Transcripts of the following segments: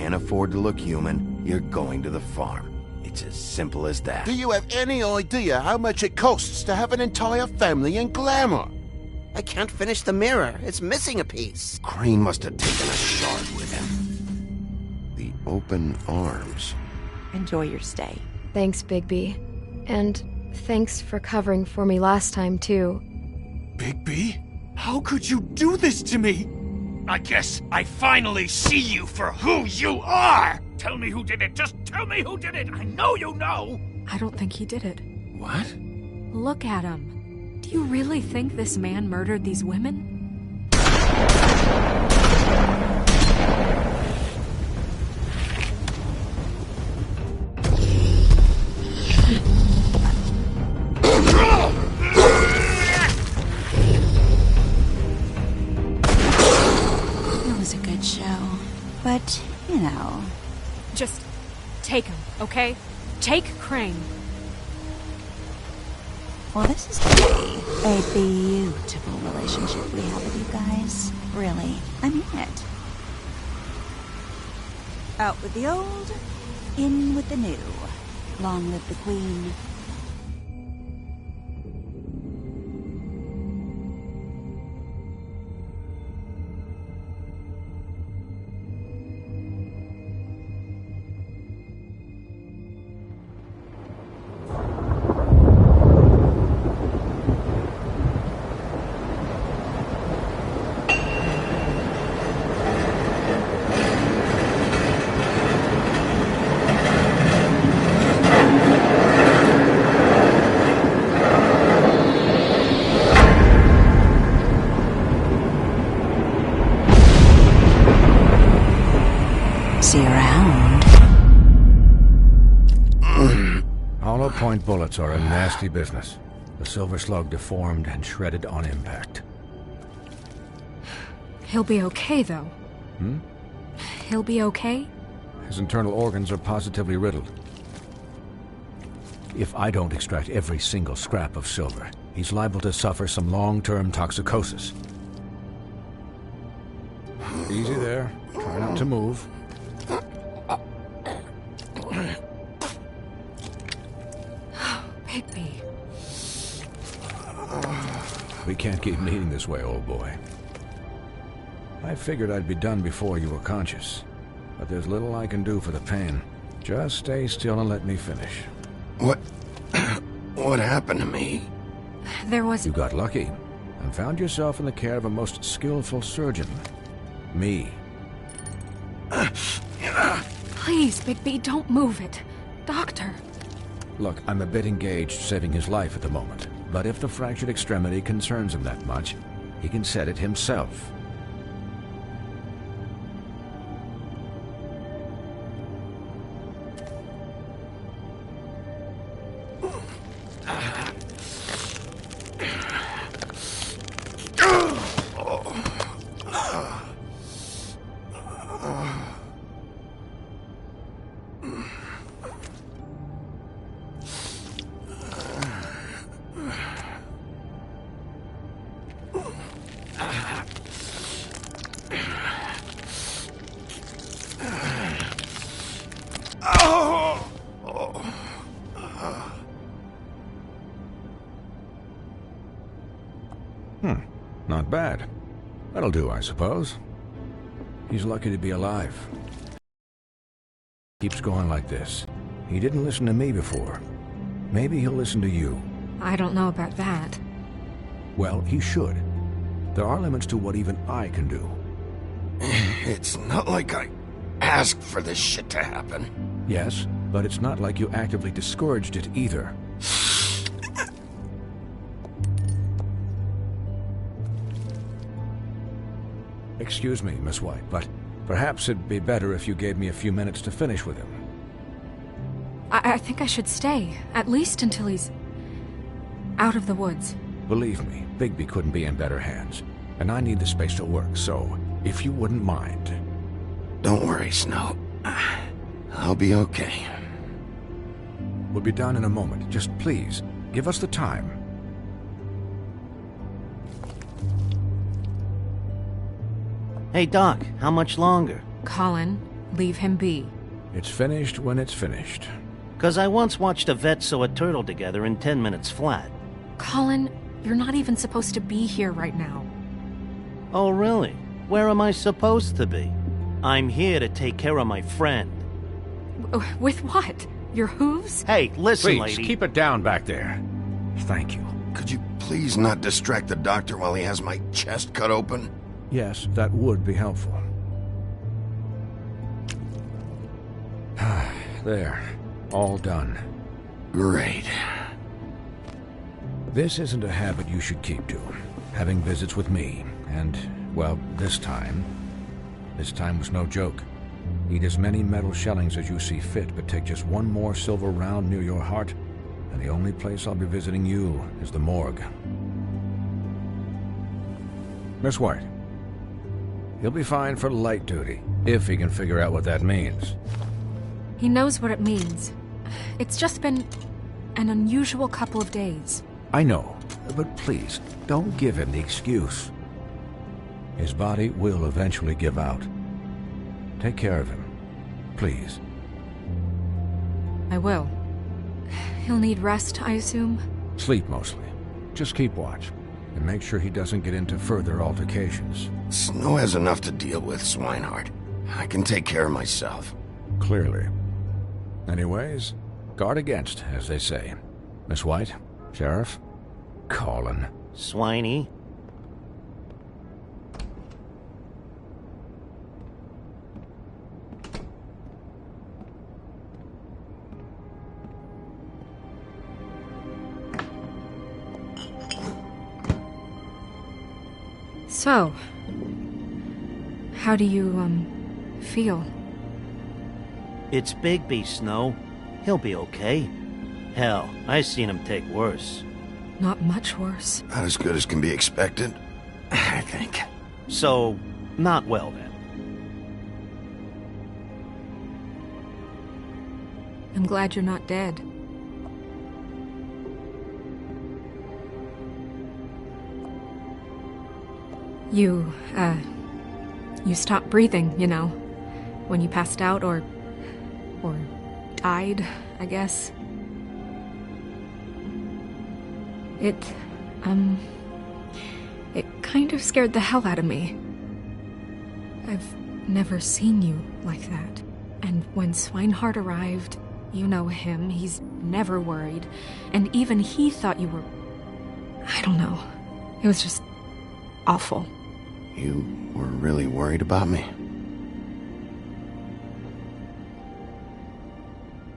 can't afford to look human, you're going to the farm. It's as simple as that. Do you have any idea how much it costs to have an entire family in glamour? I can't finish the mirror. It's missing a piece. Crane must have taken a shard with him. The open arms. Enjoy your stay. Thanks, Bigby. And thanks for covering for me last time, too. Bigby? How could you do this to me? I guess I finally see you for who you are! Tell me who did it! Just tell me who did it! I know you know! I don't think he did it. What? Look at him. Do you really think this man murdered these women? It was a good show. But, you know... Just take him, okay? Take Crane. Well, this is gonna be a beautiful relationship we have with you guys. Really. I mean it. Out with the old, in with the new. Long live the Queen. See you around. Hollow point bullets are a nasty business. The silver slug deformed and shredded on impact. He'll be okay, though. He'll be okay? His internal organs are positively riddled. If I don't extract every single scrap of silver, he's liable to suffer some long-term toxicosis. Easy there. Try not to move. Bigby. We can't keep meeting this way, old boy. I figured I'd be done before you were conscious. But there's little I can do for the pain. Just stay still and let me finish. What happened to me? There was... You got lucky and found yourself in the care of a most skillful surgeon. Me. Please, Bigby, don't move it. Doctor. Look, I'm a bit engaged saving his life at the moment. But if the fractured extremity concerns him that much, he can set it himself. Not bad. That'll do, I suppose. He's lucky to be alive. Keeps going like this. He didn't listen to me before. Maybe he'll listen to you. I don't know about that. Well, he should. There are limits to what even I can do. It's not like I asked for this shit to happen. Yes, but it's not like you actively discouraged it either. Excuse me, Miss White, but perhaps it'd be better if you gave me a few minutes to finish with him. I think I should stay, at least until he's out of the woods. Believe me, Bigby couldn't be in better hands, and I need the space to work, so if you wouldn't mind. Don't worry, Snow. I'll be okay. We'll be done in a moment. Just please, give us the time. Hey, Doc, how much longer? Colin, leave him be. It's finished when it's finished. 'Cause I once watched a vet sew a turtle together in 10 minutes flat. Colin, you're not even supposed to be here right now. Oh, really? Where am I supposed to be? I'm here to take care of my friend. With what? Your hooves? Hey, listen, Please, lady. keep it down back there. Thank you. Could you please not distract the doctor while he has my chest cut open? Yes, that would be helpful. There. All done. Great. This isn't a habit you should keep to. Having visits with me. And, well, this time was no joke. Eat as many metal shellings as you see fit, but take just one more silver round near your heart, and the only place I'll be visiting you is the morgue. Miss White. He'll be fine for light duty, if he can figure out what that means. He knows what it means. It's just been an unusual couple of days. I know, but please, don't give him the excuse. His body will eventually give out. Take care of him, please. I will. He'll need rest, I assume? Sleep mostly. Just keep watch, and make sure he doesn't get into further altercations. Snow has enough to deal with, Swinehart. I can take care of myself. Clearly. Anyways, guard against, as they say. Miss White, Sheriff, Colin. Swiney. So, how do you, feel? It's Bigby, Snow. He'll be okay. Hell, I seen him take worse. Not much worse. Not as good as can be expected, I think. So, not well then. I'm glad you're not dead. You stopped breathing, you know, when you passed out or died, I guess. It kind of scared the hell out of me. I've never seen you like that. And when Swinehart arrived, you know him, he's never worried. And even he thought you were... I don't know. It was just awful. You were really worried about me?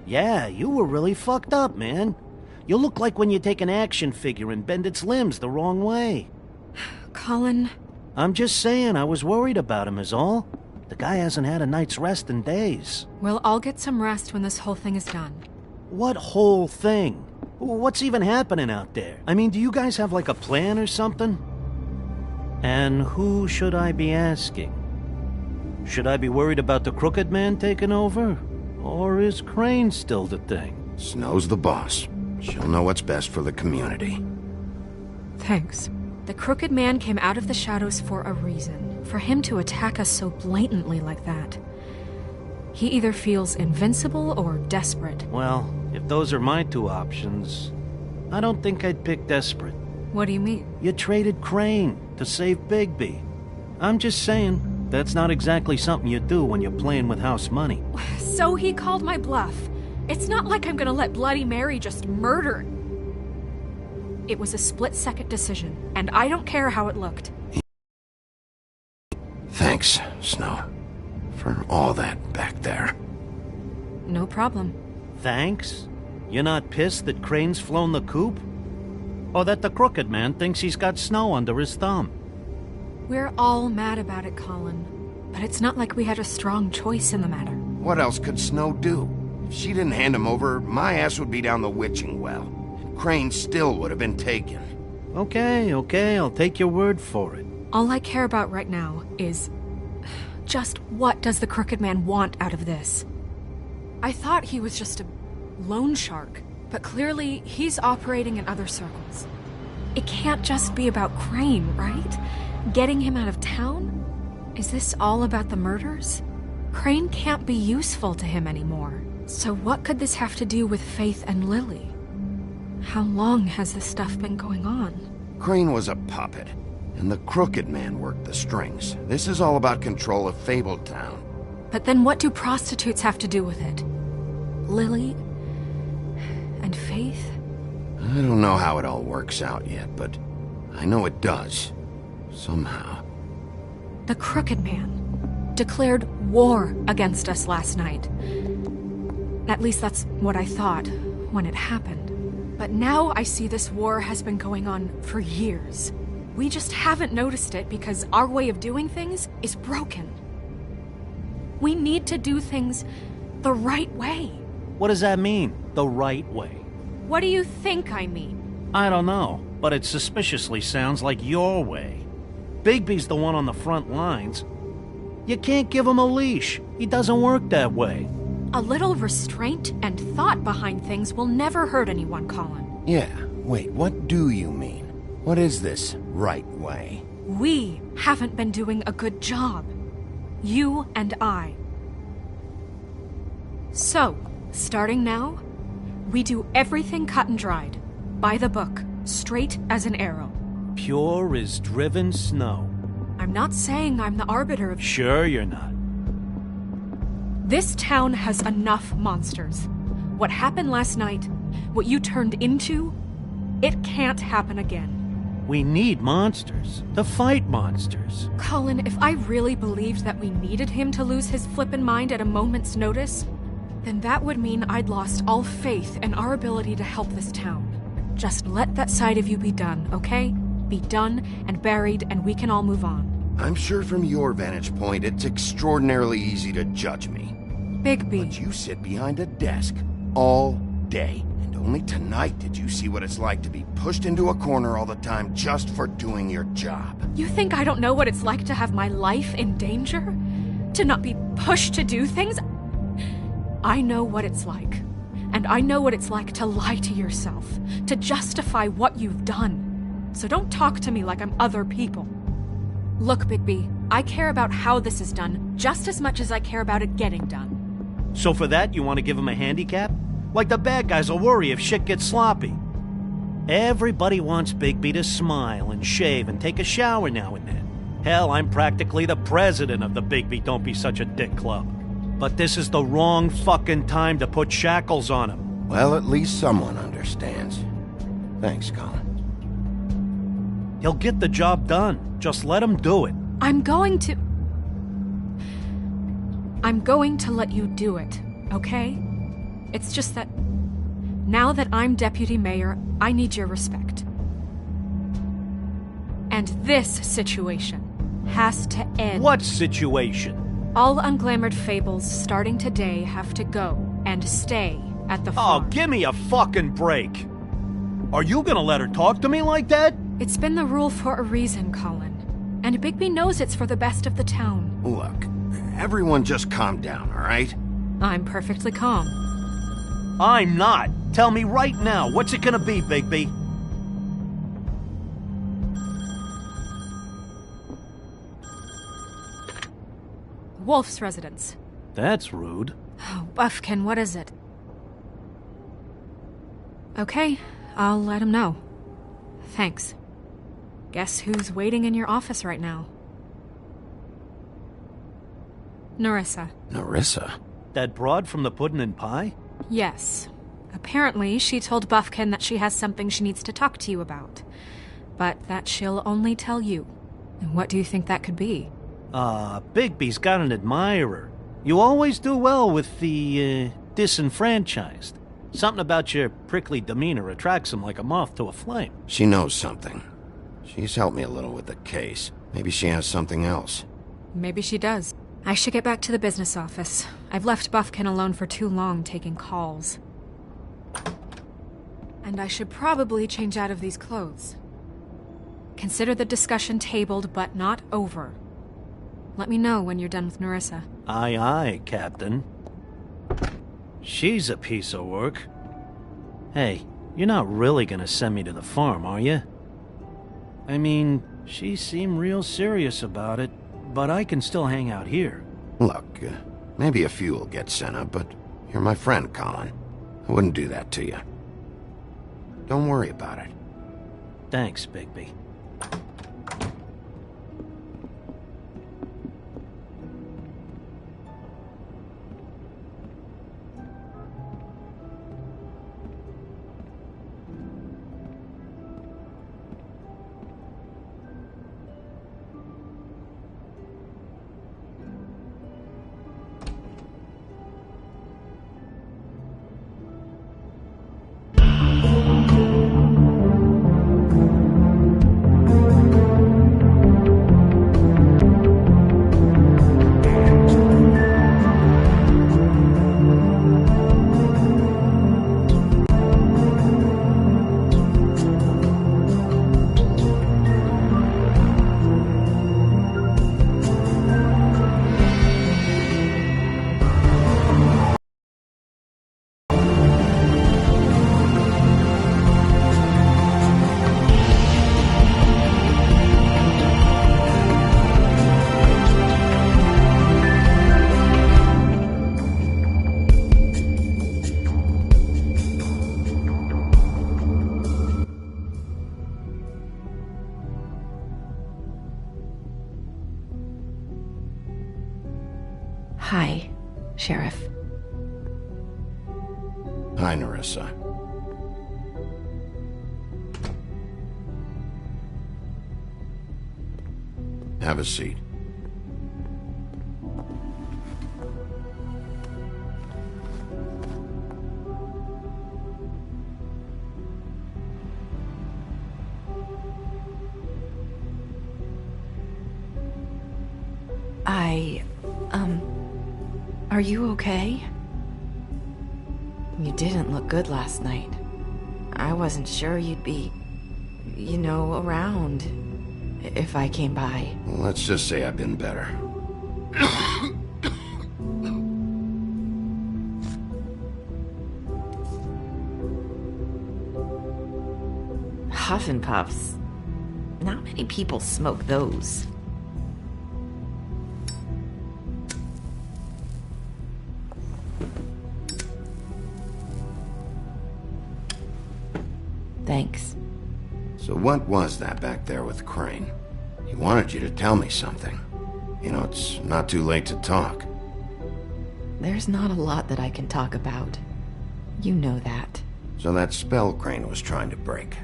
Yeah, you were really fucked up, man. You look like when you take an action figure and bend its limbs the wrong way. Colin... I'm just saying, I was worried about him is all. The guy hasn't had a night's rest in days. Well, I'll get some rest when this whole thing is done. What whole thing? What's even happening out there? I mean, do you guys have like a plan or something? And who should I be asking? Should I be worried about the Crooked Man taking over? Or is Crane still the thing? Snow's the boss. She'll know what's best for the community. Thanks. The Crooked Man came out of the shadows for a reason. For him to attack us so blatantly like that. He either feels invincible or desperate. Well, if those are my two options, I don't think I'd pick desperate. What do you mean? You traded Crane to save Bigby. I'm just saying, that's not exactly something you do when you're playing with house money. So he called my bluff. It's not like I'm gonna let Bloody Mary just murder. It was a split-second decision, and I don't care how it looked. Thanks, Snow, for all that back there. No problem. Thanks? You're not pissed that Crane's flown the coop? Or that the Crooked Man thinks he's got Snow under his thumb? We're all mad about it, Colin. But it's not like we had a strong choice in the matter. What else could Snow do? If she didn't hand him over, my ass would be down the witching well. Crane still would have been taken. Okay, I'll take your word for it. All I care about right now is... just what does the Crooked Man want out of this? I thought he was just a loan shark, but clearly he's operating in other circles. It can't just be about Crane, right? Getting him out of town? Is this all about the murders? Crane can't be useful to him anymore. So what could this have to do with Faith and Lily? How long has this stuff been going on? Crane was a puppet, and the Crooked Man worked the strings. This is all about control of Fabletown. But then what do prostitutes have to do with it? Lily? And Faith? I don't know how it all works out yet, but I know it does. Somehow. The Crooked Man declared war against us last night. At least that's what I thought when it happened. But now I see this war has been going on for years. We just haven't noticed it because our way of doing things is broken. We need to do things the right way. What does that mean, the right way? What do you think I mean? I don't know, but it suspiciously sounds like your way. Bigby's the one on the front lines. You can't give him a leash. He doesn't work that way. A little restraint and thought behind things will never hurt anyone, Colin. Yeah, wait, what do you mean? What is this right way? We haven't been doing a good job. You and I. So, starting now, we do everything cut and dried. By the book, straight as an arrow. Pure as driven snow. I'm not saying I'm the arbiter of... Sure you're not. This town has enough monsters. What happened last night, what you turned into, it can't happen again. We need monsters. To fight monsters. Colin, if I really believed that we needed him to lose his flippin' mind at a moment's notice, then that would mean I'd lost all faith in our ability to help this town. Just let that side of you be done, okay? Be done and buried, and we can all move on. I'm sure from your vantage point, it's extraordinarily easy to judge me. Bigby. But you sit behind a desk all day, and only tonight did you see what it's like to be pushed into a corner all the time just for doing your job. You think I don't know what it's like to have my life in danger? To not be pushed to do things? I know what it's like. And I know what it's like to lie to yourself, to justify what you've done. So don't talk to me like I'm other people. Look, Bigby, I care about how this is done just as much as I care about it getting done. So for that, you want to give him a handicap? Like the bad guys will worry if shit gets sloppy. Everybody wants Bigby to smile and shave and take a shower now and then. Hell, I'm practically the president of the Bigby Don't Be Such a Dick Club. But this is the wrong fucking time to put shackles on him. Well, at least someone understands. Thanks, Colin. He'll get the job done. Just let him do it. I'm going to let you do it, okay? It's just that now that I'm deputy mayor, I need your respect. And this situation has to end. What situation? All unglamored fables starting today have to go and stay at the farm. Oh, give me a fucking break. Are you gonna let her talk to me like that? It's been the rule for a reason, Colin. And Bigby knows it's for the best of the town. Look, everyone just calm down, all right? I'm perfectly calm. I'm not. Tell me right now, what's it gonna be, Bigby? Wolf's residence. That's rude. Oh, Buffkin, what is it? Okay, I'll let him know. Thanks. Guess who's waiting in your office right now? Nerissa. Nerissa? That broad from the puddin' and pie? Yes. Apparently, she told Buffkin that she has something she needs to talk to you about. But that she'll only tell you. And what do you think that could be? Bigby's got an admirer. You always do well with the, disenfranchised. Something about your prickly demeanor attracts him like a moth to a flame. She knows something. She's helped me a little with the case. Maybe she has something else. Maybe she does. I should get back to the business office. I've left Buffkin alone for too long taking calls. And I should probably change out of these clothes. Consider the discussion tabled, but not over. Let me know when you're done with Nerissa. Aye, aye, Captain. She's a piece of work. Hey, you're not really gonna send me to the farm, are you? I mean, she seemed real serious about it, but I can still hang out here. Look, Maybe a few will get sent up, but you're my friend, Colin. I wouldn't do that to you. Don't worry about it. Thanks, Bigby. Hi, Sheriff. Hi, Nerissa. Have a seat. Are you okay? You didn't look good last night. I wasn't sure you'd be, around if I came by. Well, let's just say I've been better. Huff and Puffs. Not many people smoke those. Thanks. So what was that back there with Crane? He wanted you to tell me something. You know, it's not too late to talk. There's not a lot that I can talk about. You know that. So that spell Crane was trying to break.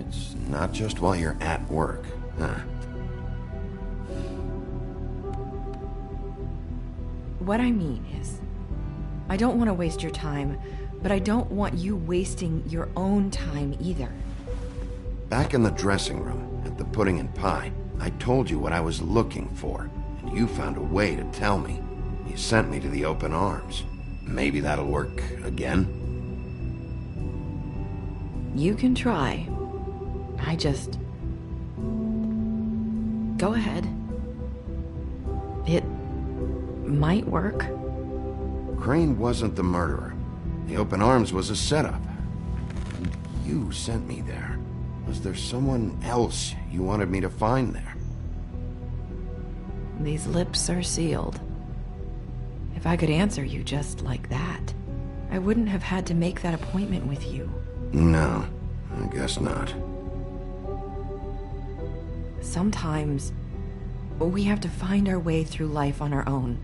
It's not just while you're at work, huh? What I mean is, I don't want to waste your time, but I don't want you wasting your own time either. Back in the dressing room, at the pudding and pie, I told you what I was looking for, and you found a way to tell me. You sent me to the open arms. Maybe that'll work again? You can try. I just... Go ahead. It might work. Crane wasn't the murderer. The open arms was a setup. And you sent me there. Was there someone else you wanted me to find there? These lips are sealed. If I could answer you just like that, I wouldn't have had to make that appointment with you. No, I guess not. Sometimes, we have to find our way through life on our own,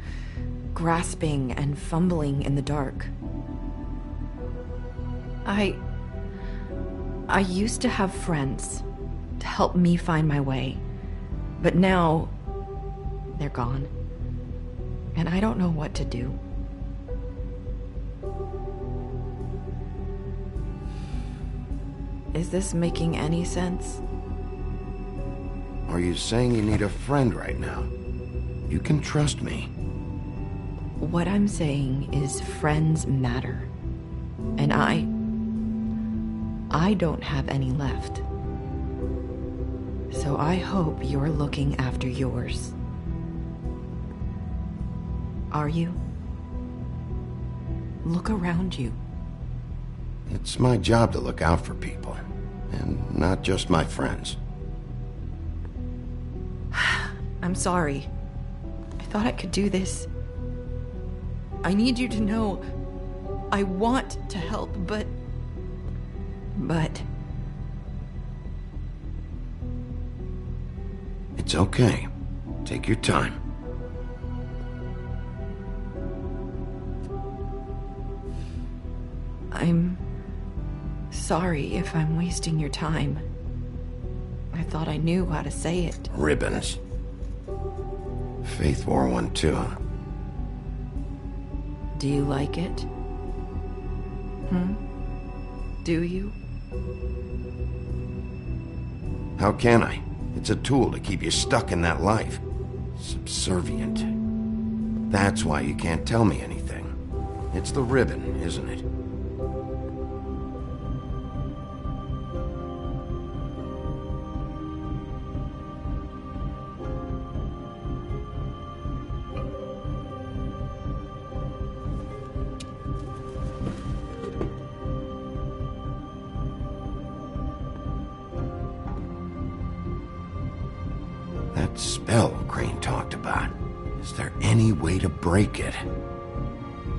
grasping and fumbling in the dark. I used to have friends to help me find my way, but now they're gone, and I don't know what to do. Is this making any sense? Are you saying you need a friend right now? You can trust me. What I'm saying is friends matter, and I don't have any left. So I hope you're looking after yours. Are you? Look around you. It's my job to look out for people, and not just my friends. I'm sorry. I thought I could do this. I need you to know I want to help, but... It's okay. Take your time. I'm sorry if I'm wasting your time. I thought I knew how to say it. Ribbons. Faith wore one too. Do you like it? Do you? How can I? It's a tool to keep you stuck in that life. Subservient. That's why you can't tell me anything. It's the ribbon, isn't it? That spell Crane talked about. Is there any way to break it?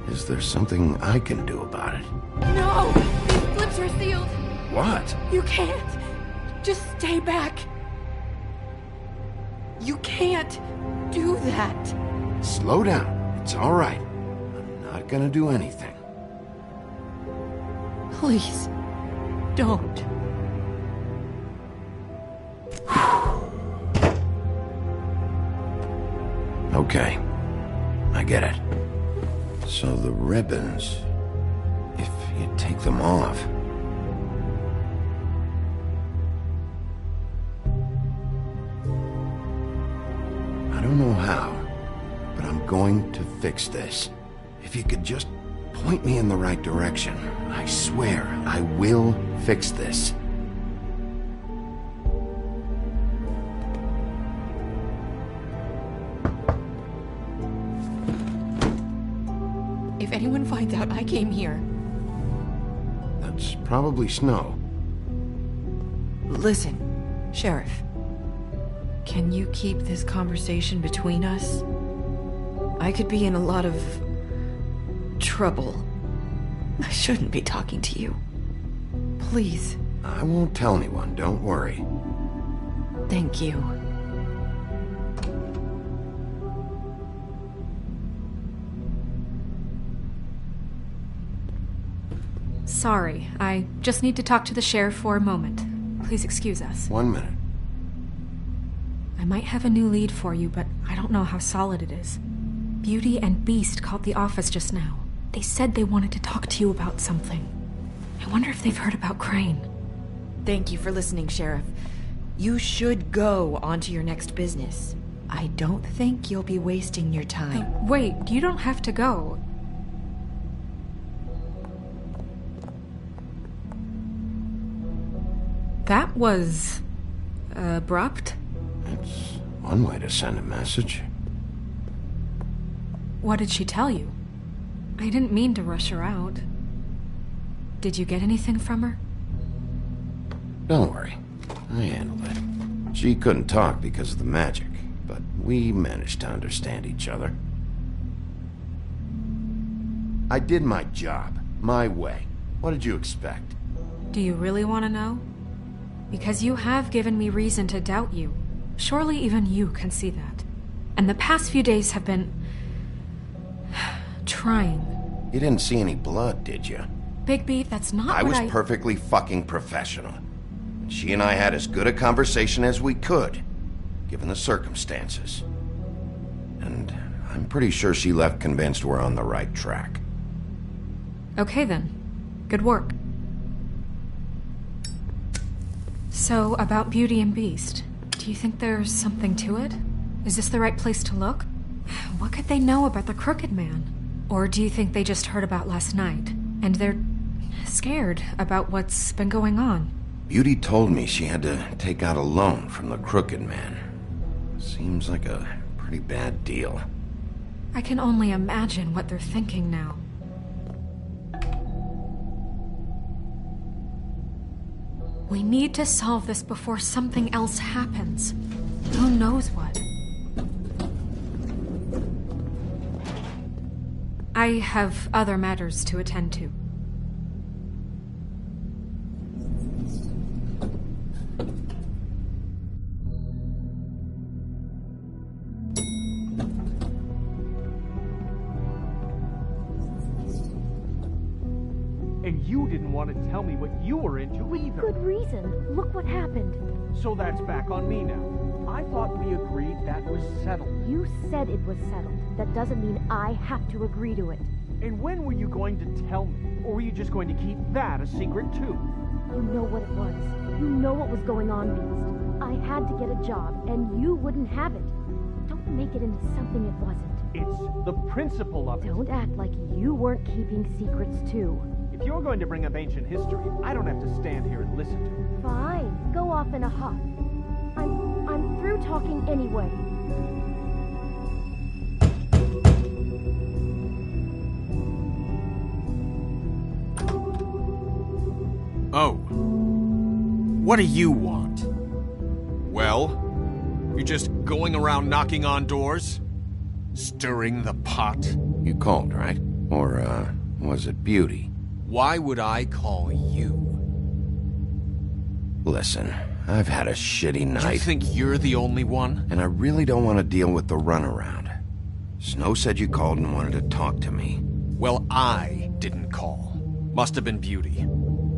Is there something I can do about it? No! These flips are sealed! What? You can't! Just stay back! You can't do that! Slow down. It's all right. I'm not gonna do anything. Please, don't. Okay. I get it. So the ribbons... if you take them off... I don't know how, but I'm going to fix this. If you could just point me in the right direction, I swear I will fix this. If anyone finds out I came here... That's probably Snow. Listen, Sheriff. Can you keep this conversation between us? I could be in a lot of... trouble. I shouldn't be talking to you. Please. I won't tell anyone, don't worry. Thank you. Sorry, I just need to talk to the sheriff for a moment. Please excuse us. 1 minute. I might have a new lead for you, but I don't know how solid it is. Beauty and Beast called the office just now. They said they wanted to talk to you about something. I wonder if they've heard about Crane. Thank you for listening, Sheriff. You should go on to your next business. I don't think you'll be wasting your time. Wait, you don't have to go. That was... abrupt. It's one way to send a message. What did she tell you? I didn't mean to rush her out. Did you get anything from her? Don't worry. I handled it. She couldn't talk because of the magic, but we managed to understand each other. I did my job, my way. What did you expect? Do you really want to know? Because you have given me reason to doubt you. Surely even you can see that. And the past few days have been... trying. You didn't see any blood, did you? Bigby, that's not I what was perfectly fucking professional. She and I had as good a conversation as we could, given the circumstances. And I'm pretty sure she left convinced we're on the right track. Okay then. Good work. So, about Beauty and Beast, do you think there's something to it? Is this the right place to look? What could they know about the Crooked Man? Or do you think they just heard about last night, and they're scared about what's been going on? Beauty told me she had to take out a loan from the Crooked Man. Seems like a pretty bad deal. I can only imagine what they're thinking now. We need to solve this before something else happens. Who knows what? I have other matters to attend to. And you didn't want to tell me what you were into either. Good reason. Look what happened. So that's back on me now. I thought we agreed that was settled. You said it was settled. That doesn't mean I have to agree to it. And when were you going to tell me? Or were you just going to keep that a secret too? You know what it was. You know what was going on, Beast. I had to get a job, and you wouldn't have it. Don't make it into something it wasn't. It's the principle of it. Don't act like you weren't keeping secrets too. If you're going to bring up ancient history, I don't have to stand here and listen to it. Fine. Go off in a huff. I'm through talking anyway. Oh. What do you want? Well, you're just going around knocking on doors? Stirring the pot? You called, right? Or, was it Beauty? Why would I call you? Listen, I've had a shitty night. Do you think you're the only one? And I really don't want to deal with the runaround. Snow said you called and wanted to talk to me. Well, I didn't call. Must have been Beauty.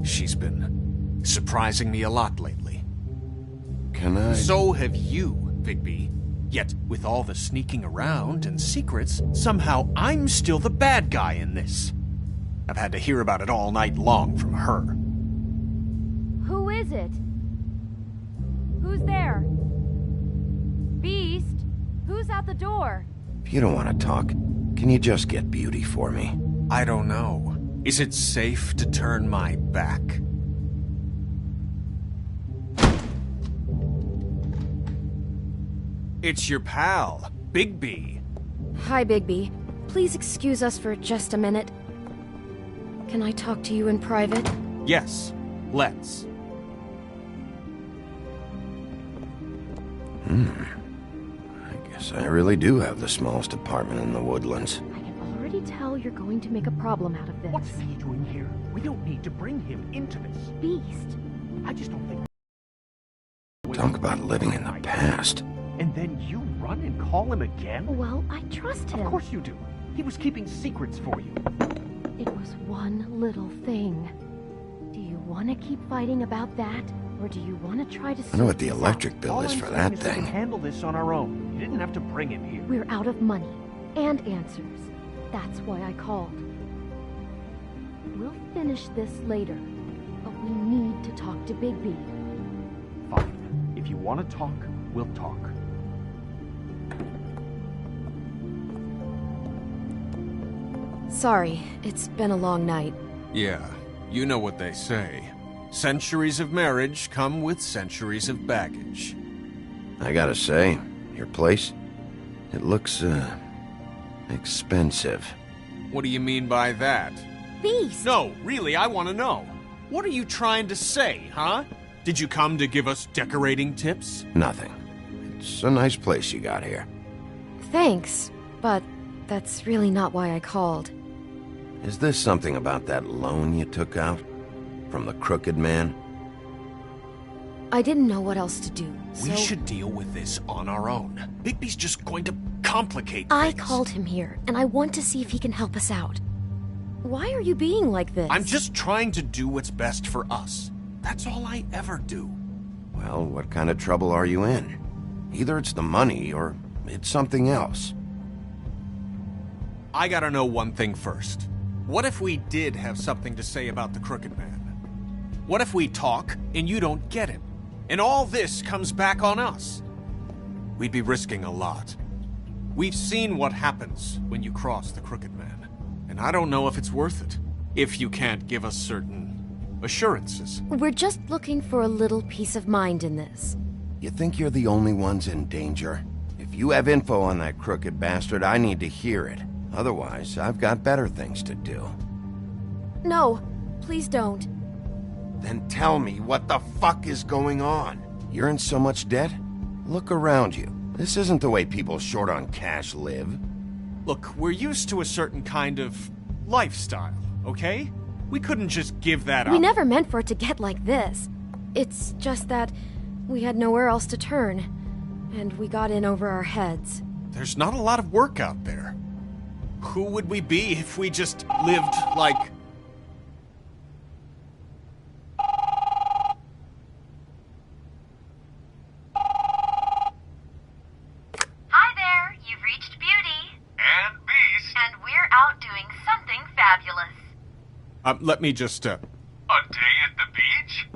She's been surprising me a lot lately. Can I? So have you, Bigby. Yet, with all the sneaking around and secrets, somehow I'm still the bad guy in this. I've had to hear about it all night long from her. Who is it? Who's there? Beast? Who's out the door? If you don't want to talk, can you just get Beauty for me? I don't know. Is it safe to turn my back? It's your pal, Bigby. Hi, Bigby. Please excuse us for just a minute. Can I talk to you in private? Yes, let's. I guess I really do have the smallest apartment in the woodlands. I can already tell you're going to make a problem out of this. What's he doing here? We don't need to bring him into this. Beast. I just don't think... Talk about living in the past. And then you run and call him again? Well, I trust him. Of course you do. He was keeping secrets for you. It was one little thing. Do you want to keep fighting about that? Or do you want to try to... I know what the electric bill All is I'm for saying that is we can thing. handle this on our own. You didn't have to bring him here. We're out of money. And answers. That's why I called. We'll finish this later. But we need to talk to Bigby. Fine. If you want to talk, we'll talk. Sorry, it's been a long night. Yeah, you know what they say. Centuries of marriage come with centuries of baggage. I gotta say, your place, it looks, expensive. What do you mean by that? Beast! No, really, I want to know. What are you trying to say, huh? Did you come to give us decorating tips? Nothing. It's a nice place you got here. Thanks, but that's really not why I called. Is this something about that loan you took out? From the crooked man? I didn't know what else to do, so... We should deal with this on our own. Bigby's just going to complicate I things. called him here, and I want to see if he can help us out. Why are you being like this? I'm just trying to do what's best for us. That's all I ever do. Well, what kind of trouble are you in? Either it's the money, or it's something else. I gotta know one thing first. What if we did have something to say about the Crooked Man? What if we talk, and you don't get him? And all this comes back on us? We'd be risking a lot. We've seen what happens when you cross the Crooked Man. And I don't know if it's worth it. If you can't give us certain assurances. We're just looking for a little peace of mind in this. You think you're the only ones in danger? If you have info on that crooked bastard, I need to hear it. Otherwise, I've got better things to do. No, please don't. Then tell me what the fuck is going on? You're in so much debt? Look around you. This isn't the way people short on cash live. Look, we're used to a certain kind of lifestyle, okay? We couldn't just give that up. We never meant for it to get like this. It's just that we had nowhere else to turn, and we got in over our heads. There's not a lot of work out there. Who would we be if we just lived like... Hi there, you've reached Beauty. And Beast. And we're out doing something fabulous. Let me just, A day at the beach?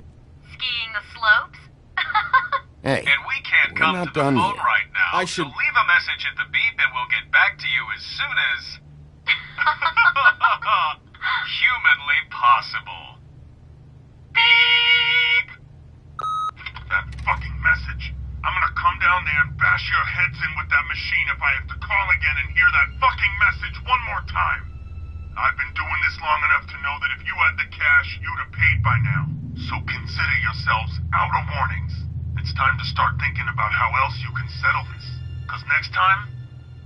Skiing the slopes? Hey, And we can't we're come not to the done phone yet. right now, I so should- leave a message at the beep and we'll get back to you as soon as... humanly possible. Beep! That fucking message. I'm gonna come down there and bash your heads in with that machine if I have to call again and hear that fucking message one more time. I've been doing this long enough to know that if you had the cash, you'd have paid by now. So consider yourselves out of warnings. It's time to start thinking about how else you can settle this. Because next time,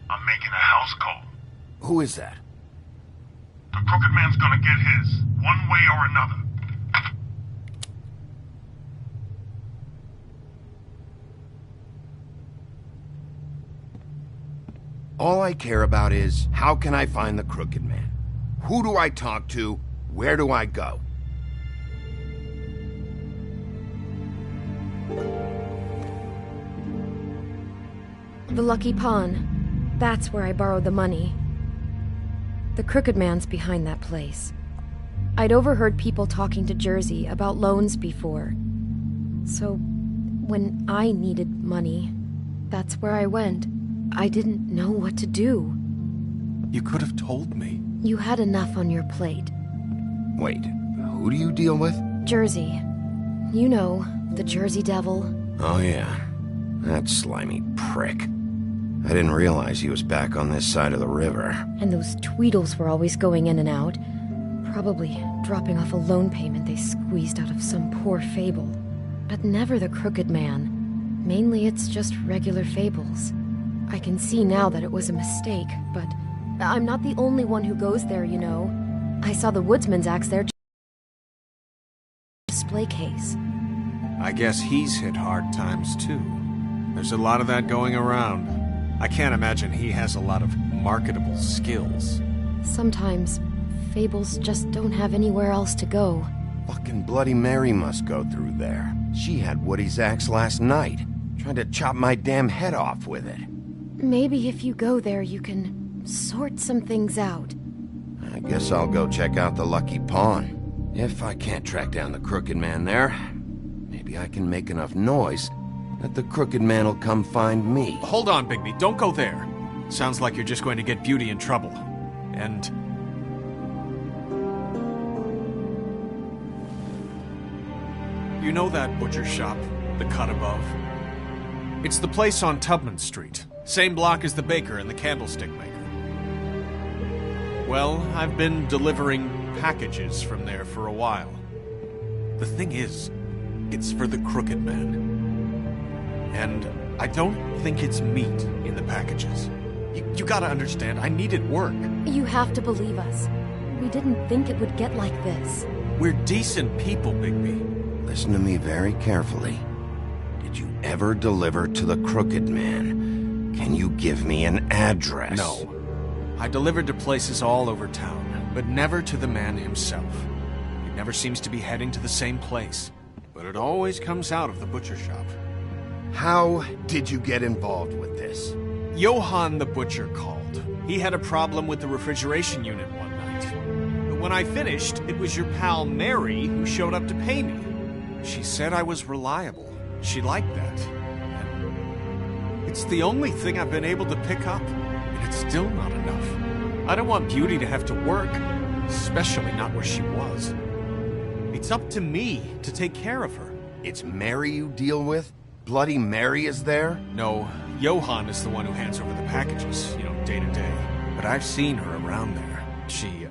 I'm making a house call. Who is that? The Crooked Man's gonna get his, one way or another. All I care about is, how can I find the Crooked Man? Who do I talk to? Where do I go? The Lucky Pawn. That's where I borrowed the money. The Crooked Man's behind that place. I'd overheard people talking to Jersey about loans before. So, when I needed money, that's where I went. I didn't know what to do. You could have told me. You had enough on your plate. Wait, who do you deal with? Jersey. You know, the Jersey Devil. Oh yeah, that slimy prick. I didn't realize he was back on this side of the river. And those Tweedles were always going in and out. Probably dropping off a loan payment they squeezed out of some poor fable. But never the Crooked Man. Mainly it's just regular fables. I can see now that it was a mistake, but I'm not the only one who goes there, you know. I saw the woodsman's axe there. Display case. I guess he's hit hard times too. There's a lot of that going around. I can't imagine he has a lot of marketable skills. Sometimes, fables just don't have anywhere else to go. Fucking Bloody Mary must go through there. She had Woody's axe last night. Tried to chop my damn head off with it. Maybe if you go there, you can sort some things out. I guess I'll go check out the Lucky Pawn. If I can't track down the Crooked Man there, maybe I can make enough noise that the Crooked Man will come find me. Hold on, Bigby. Don't go there. Sounds like you're just going to get Beauty in trouble. And... you know that butcher shop, the cut above? It's the place on Tubman Street. Same block as the baker and the candlestick maker. Well, I've been delivering packages from there for a while. The thing is, it's for the Crooked Man. And I don't think it's meat in the packages. You gotta understand, I needed work. You have to believe us. We didn't think it would get like this. We're decent people, Bigby. Listen to me very carefully. Did you ever deliver to the Crooked Man? Can you give me an address? No. I delivered to places all over town, but never to the man himself. He never seems to be heading to the same place, but it always comes out of the butcher shop. How did you get involved with this? Johann the butcher called. He had a problem with the refrigeration unit one night. But when I finished, it was your pal Mary who showed up to pay me. She said I was reliable. She liked that. And it's the only thing I've been able to pick up, and it's still not enough. I don't want Beauty to have to work, especially not where she was. It's up to me to take care of her. It's Mary you deal with? Bloody Mary is there? No, Johann is the one who hands over the packages, you know, day to day. But I've seen her around there. She,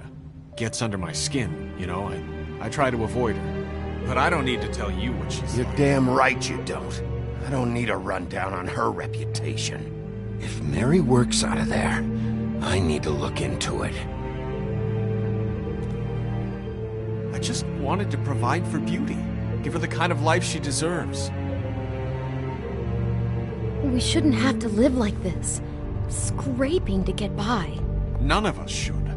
gets under my skin, you know? I try to avoid her. But I don't need to tell you what she's You're like. damn right you don't. I don't need a rundown on her reputation. If Mary works out of there, I need to look into it. I just wanted to provide for Beauty. Give her the kind of life she deserves. We shouldn't have to live like this, scraping to get by. None of us should.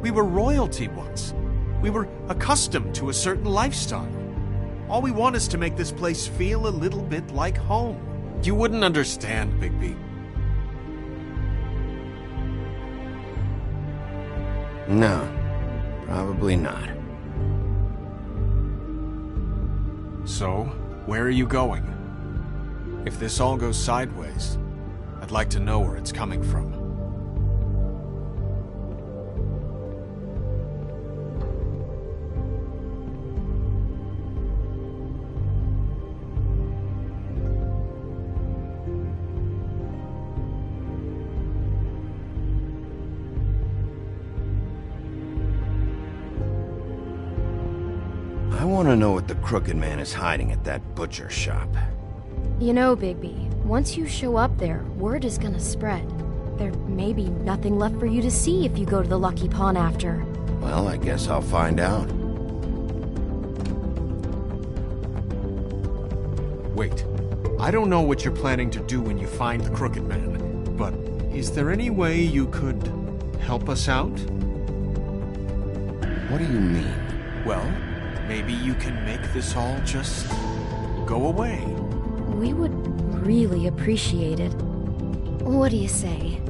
We were royalty once. We were accustomed to a certain lifestyle. All we want is to make this place feel a little bit like home. You wouldn't understand, Bigby. No, probably not. So, where are you going? If this all goes sideways, I'd like to know where it's coming from. I want to know what the Crooked Man is hiding at that butcher shop. You know, Bigby, once you show up there, word is gonna spread. There may be nothing left for you to see if you go to the Lucky Pawn after. Well, I guess I'll find out. Wait, I don't know what you're planning to do when you find the Crooked Man, but is there any way you could help us out? What do you mean? Well, maybe you can make this all just go away. We would really appreciate it. What do you say?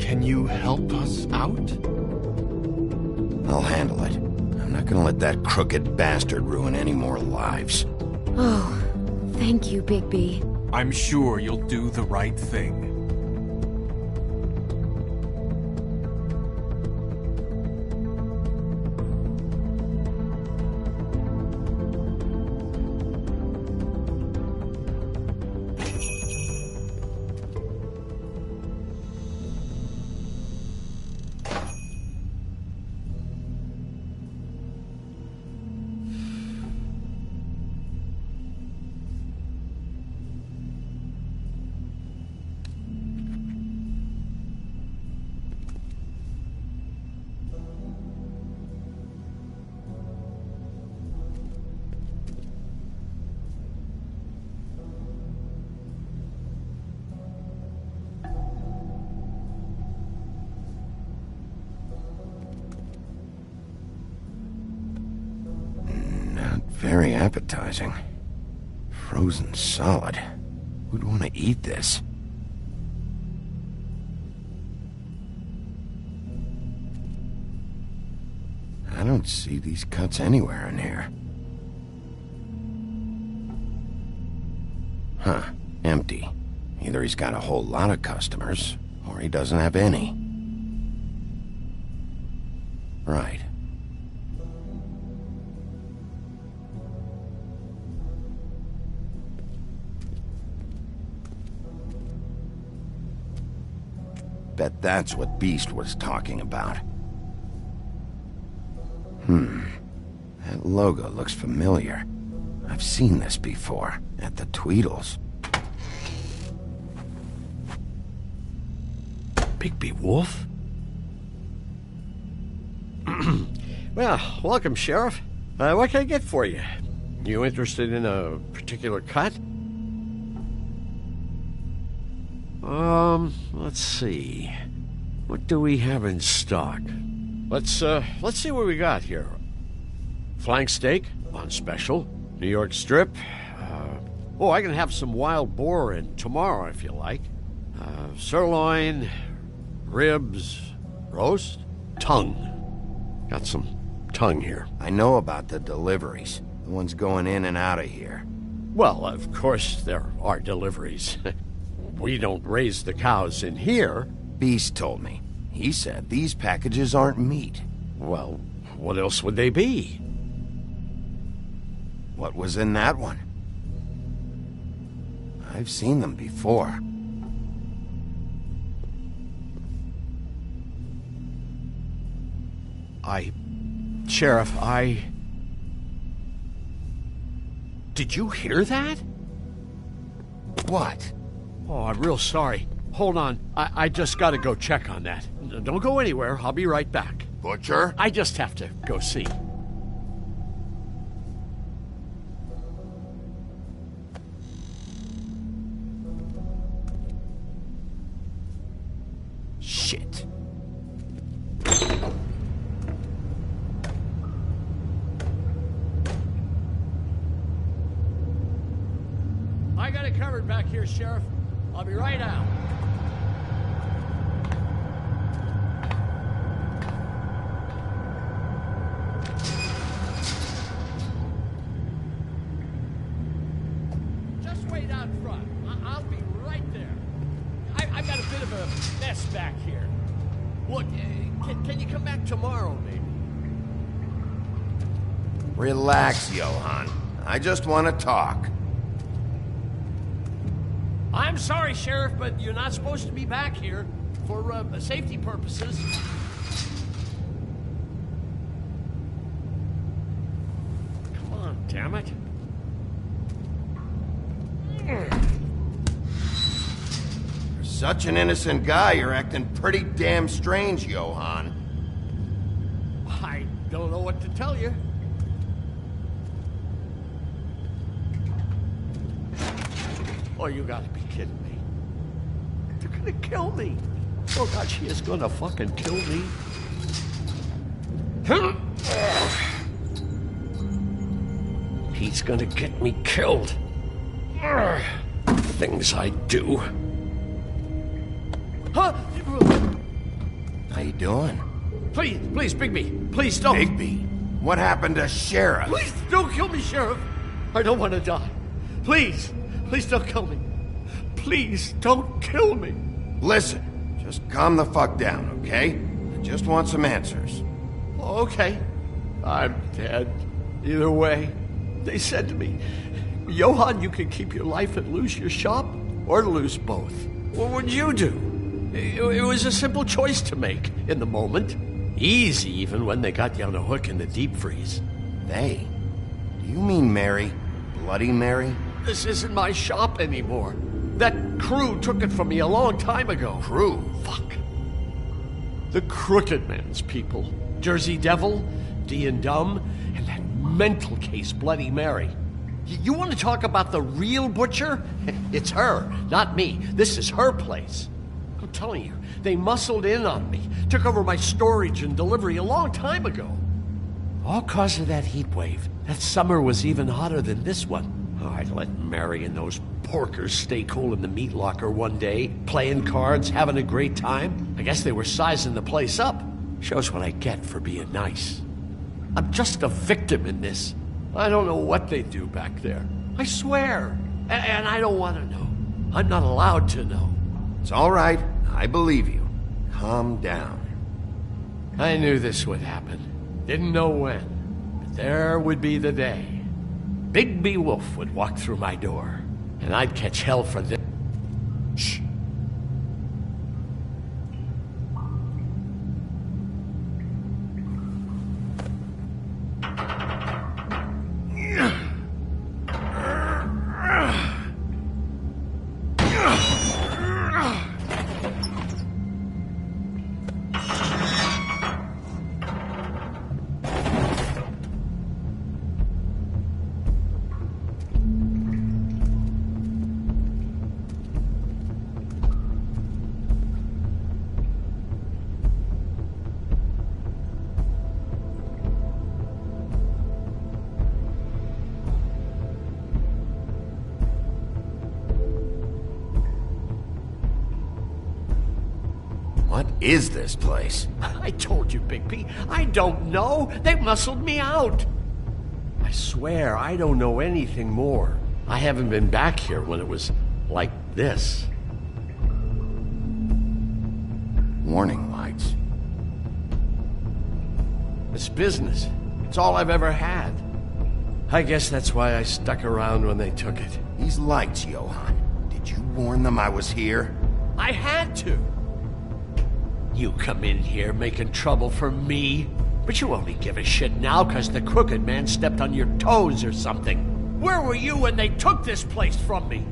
Can you help us out? I'll handle it. I'm not gonna let that crooked bastard ruin any more lives. Oh, thank you, Bigby. I'm sure you'll do the right thing. Very appetizing. Frozen solid. Who'd want to eat this? I don't see these cuts anywhere in here. Huh. Empty. Either he's got a whole lot of customers, or he doesn't have any. Right. Bet that's what Beast was talking about. That logo looks familiar. I've seen this before, at the Tweedles. Bigby Wolf? Well, welcome, Sheriff. What can I get for you? You interested in a particular cut? Let's see. What do we have in stock? Let's see what we got here. Flank steak on special. New York strip. I can have some wild boar in tomorrow if you like. Sirloin, ribs, roast, tongue. Got some tongue here. I know about the deliveries. The ones going in and out of here. Well, of course there are deliveries. We don't raise the cows in here. Beast told me. He said these packages aren't meat. Well, what else would they be? What was in that one? I've seen them before. Sheriff, Did you hear that? What? Oh, I'm real sorry. Hold on. I just gotta go check on that. Don't go anywhere. I'll be right back. Butcher? I just have to go see. Shit. I got it covered back here, Sheriff. I'll be right out. Just wait out front. I'll be right there. I've got a bit of a mess back here. Look, can you come back tomorrow, maybe? Relax, Johann. I just want to talk. I'm sorry, Sheriff, but you're not supposed to be back here for safety purposes. Come on, damn it. You're such an innocent guy, you're acting pretty damn strange, Johann. I don't know what to tell you. Oh, you gotta be kidding me. They're gonna kill me. Oh, God, she is gonna fucking kill me. He's gonna get me killed. Things I do. Huh? How you doing? Please, Bigby. Please don't. Bigby? What happened to Sheriff? Please don't kill me, Sheriff. I don't want to die. Please don't kill me. Please don't kill me. Listen, just calm the fuck down, okay? I just want some answers. Okay. I'm dead. Either way. They said to me, Johann, you can keep your life and lose your shop, or lose both. What would you do? It was a simple choice to make in the moment. Easy, even when they got you on a hook in the deep freeze. They? Do you mean Mary? Bloody Mary? This isn't my shop anymore. That crew took it from me a long time ago. Crew? Fuck. The Crooked Man's people. Jersey Devil, D and Dumb, and that mental case, Bloody Mary. You want to talk about the real butcher? It's her, not me. This is her place. I'm telling you, they muscled in on me, took over my storage and delivery a long time ago. All cause of that heat wave. That summer was even hotter than this one. Oh, I'd let Mary and those porkers stay cool in the meat locker one day, playing cards, having a great time. I guess they were sizing the place up. Shows what I get for being nice. I'm just a victim in this. I don't know what they do back there. I swear. And I don't want to know. I'm not allowed to know. It's all right. I believe you. Calm down. I knew this would happen. Didn't know when. But there would be the day. Bigby Wolf would walk through my door. And I'd catch hell for this. Shh. What is this place? I told you, Bigby. I don't know. They muscled me out. I swear, I don't know anything more. I haven't been back here when it was like this. Warning lights. It's business. It's all I've ever had. I guess that's why I stuck around when they took it. These lights, Johann. Did you warn them I was here? I had to. You come in here making trouble for me, but you only give a shit now because the Crooked Man stepped on your toes or something. Where were you when they took this place from me?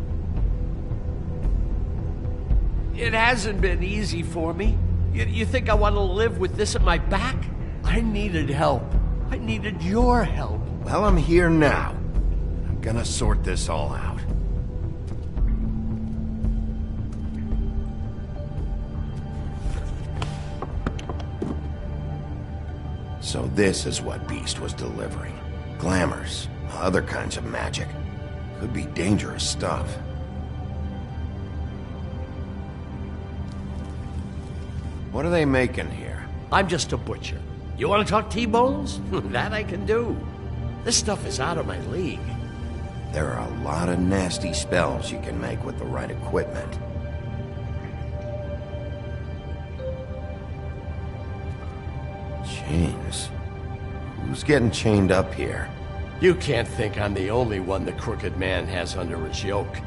It hasn't been easy for me. You think I want to live with this at my back? I needed help. I needed your help. Well, I'm here now. I'm gonna sort this all out. So this is what Beast was delivering. Glamours, other kinds of magic. Could be dangerous stuff. What are they making here? I'm just a butcher. You want to talk T-bones? That I can do. This stuff is out of my league. There are a lot of nasty spells you can make with the right equipment. Chains? Who's getting chained up here? You can't think I'm the only one the Crooked Man has under his yoke.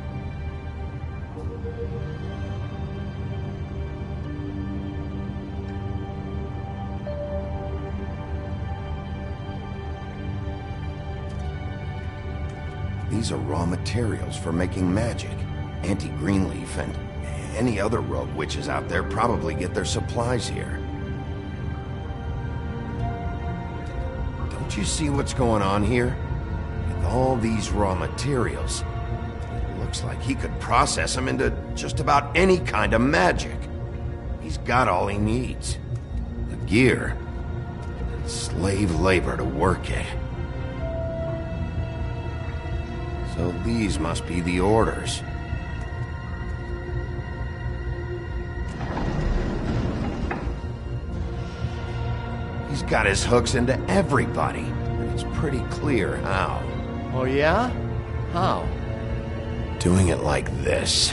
These are raw materials for making magic. Auntie Greenleaf and any other rogue witches out there probably get their supplies here. Don't you see what's going on here? With all these raw materials, it looks like he could process them into just about any kind of magic. He's got all he needs. The gear, and slave labor to work it. So these must be the orders. He's got his hooks into everybody, and it's pretty clear how. Oh yeah? How? Doing it like this.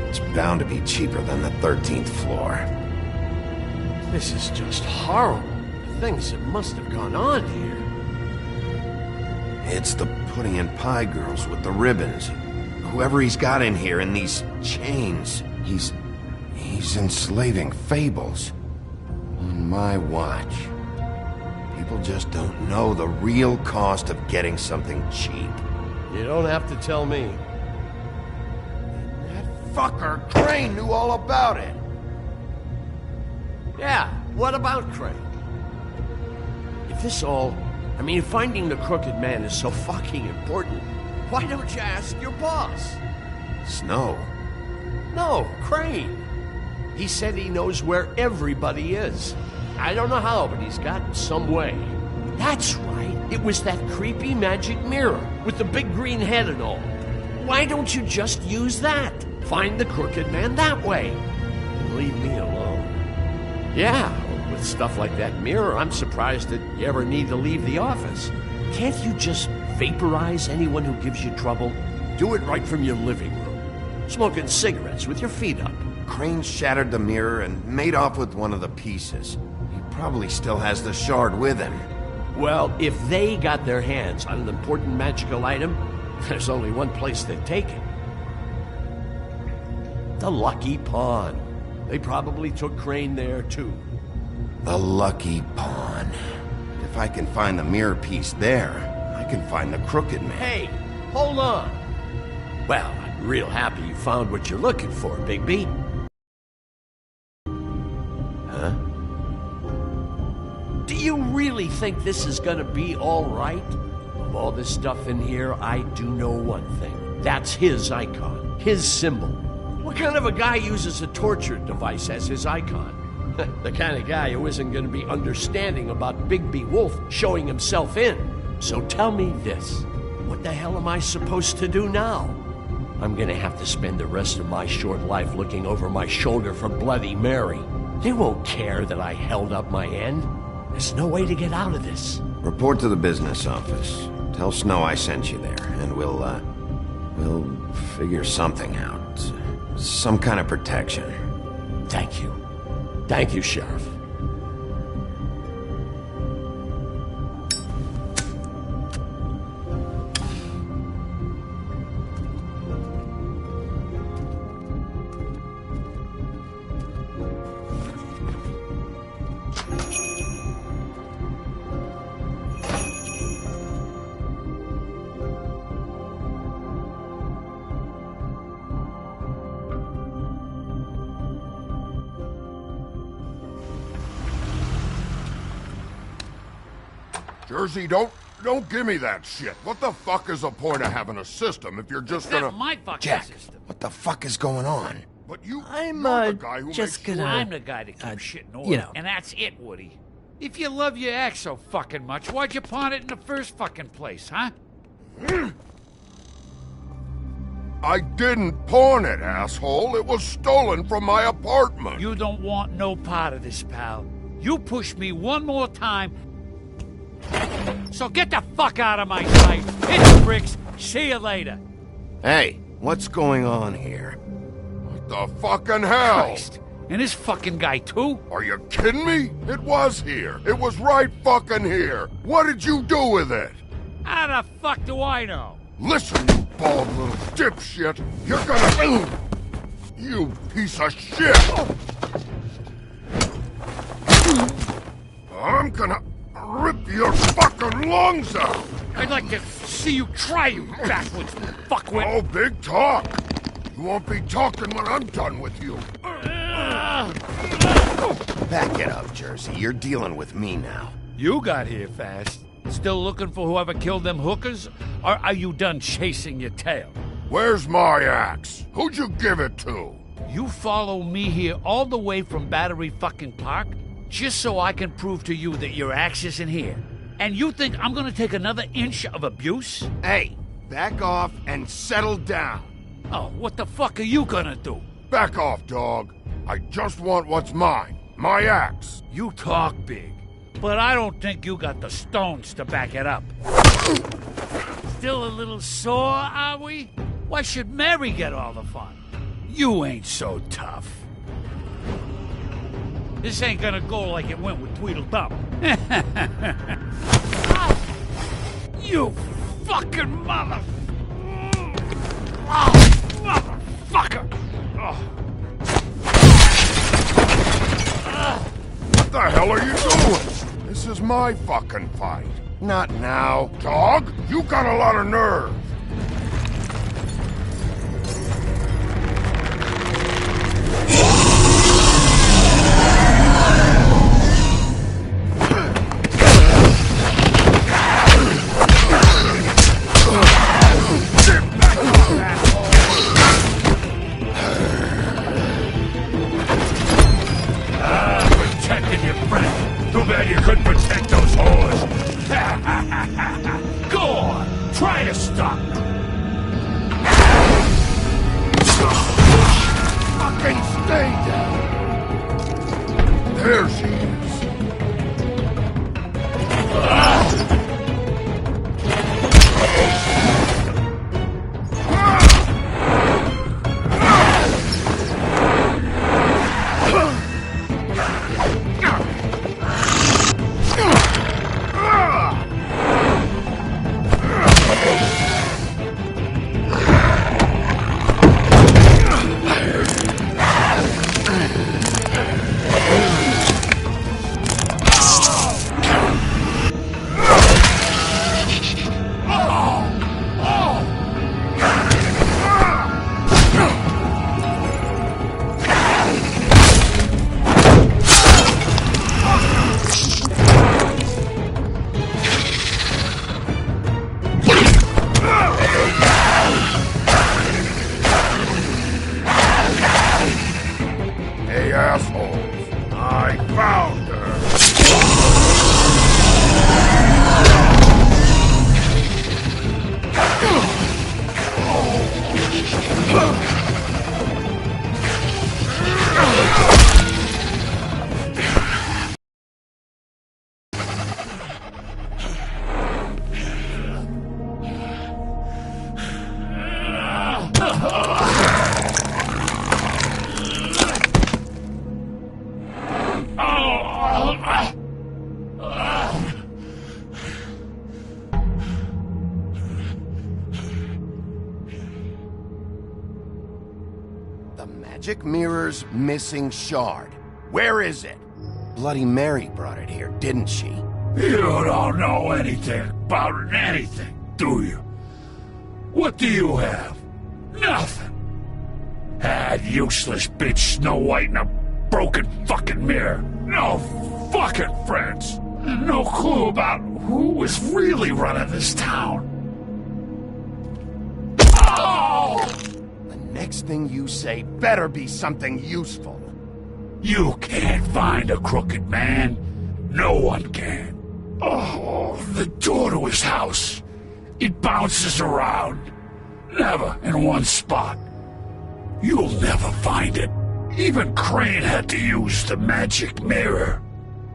It's bound to be cheaper than the 13th floor. This is just horrible. The things that must have gone on here. It's the pudding and pie girls with the ribbons. Whoever he's got in here in these chains, he's enslaving fables. On my watch. People just don't know the real cost of getting something cheap. You don't have to tell me. That fucker Crane knew all about it. Yeah, what about Crane? If this all... I mean, finding the Crooked Man is so fucking important. Why don't you ask your boss? Snow? No, Crane. He said he knows where everybody is. I don't know how, but he's got some way. That's right. It was that creepy magic mirror with the big green head and all. Why don't you just use that? Find the Crooked Man that way. And leave me alone. Yeah. With stuff like that mirror, I'm surprised that you ever need to leave the office. Can't you just vaporize anyone who gives you trouble? Do it right from your living room. Smoking cigarettes with your feet up. Crane shattered the mirror and made off with one of the pieces. He probably still has the shard with him. Well, if they got their hands on an important magical item, there's only one place they'd take it. The Lucky Pawn. They probably took Crane there, too. The Lucky Pawn. If I can find the mirror piece there, I can find the Crooked Man. Hey, hold on. Well, I'm real happy you found what you're looking for, Bigby. Huh? Do you really think this is gonna be all right? Of all this stuff in here, I do know one thing. That's his icon, his symbol. What kind of a guy uses a torture device as his icon? The kind of guy who isn't going to be understanding about Bigby Wolf showing himself in. So tell me this. What the hell am I supposed to do now? I'm going to have to spend the rest of my short life looking over my shoulder for Bloody Mary. They won't care that I held up my end. There's no way to get out of this. Report to the business office. Tell Snow I sent you there, and we'll figure something out. Some kind of protection. Thank you. Thank you, Sheriff. Jersey, don't give me that shit. What the fuck is the point of having a system if you're just gonna... That's my fucking Jack, system. what the fuck is going on? But you're the guy who just makes gonna... I'm the guy that keeps shit in order. you know. And that's it, Woody. If you love your ex so fucking much, why'd you pawn it in the first fucking place, huh? I didn't pawn it, asshole. It was stolen from my apartment. You don't want no part of this, pal. You push me one more time, so get the fuck out of my sight. Hit the bricks. See you later. Hey, what's going on here? What the fucking hell? Christ. And this fucking guy, too? Are you kidding me? It was here. It was right fucking here. What did you do with it? How the fuck do I know? Listen, you bald little dipshit. You're gonna... You piece of shit. I'm gonna rip your fucking lungs out. I'd like to see you try, you backwards fuckwit. Oh, big talk. You won't be talking when I'm done with you. Back it up, Jersey. You're dealing with me now. You got here fast. Still looking for whoever killed them hookers? Or are you done chasing your tail? Where's my axe? Who'd you give it to? You follow me here all the way from Battery fucking Park just so I can prove to you that your axe isn't here? And you think I'm gonna take another inch of abuse? Hey, back off and settle down. Oh, what the fuck are you gonna do? Back off, dog. I just want what's mine. My axe. You talk big, but I don't think you got the stones to back it up. Still a little sore, are we? Why should Mary get all the fun? You ain't so tough. This ain't gonna go like it went with Tweedledum. You fucking mother... Oh, motherfucker! Oh. What the hell are you doing? This is my fucking fight. Not now. Dog, you got a lot of nerve. Protecting your friend. Too bad you couldn't protect those whores. Go on, try to stop them. Fucking stay down. There she is. Hey, assholes. I found her. The magic mirror's missing shard. Where is it? Bloody Mary brought it here, didn't she? You don't know anything about anything, do you? What do you have? Nothing. Had useless bitch Snow White in a broken fucking mirror. No fucking friends. and no clue about who was really running this town. Oh! The next thing you say better be something useful. You can't find a crooked man. No one can. Oh, the door to his house. It bounces around. Never in one spot. You'll never find it. Even Crane had to use the magic mirror.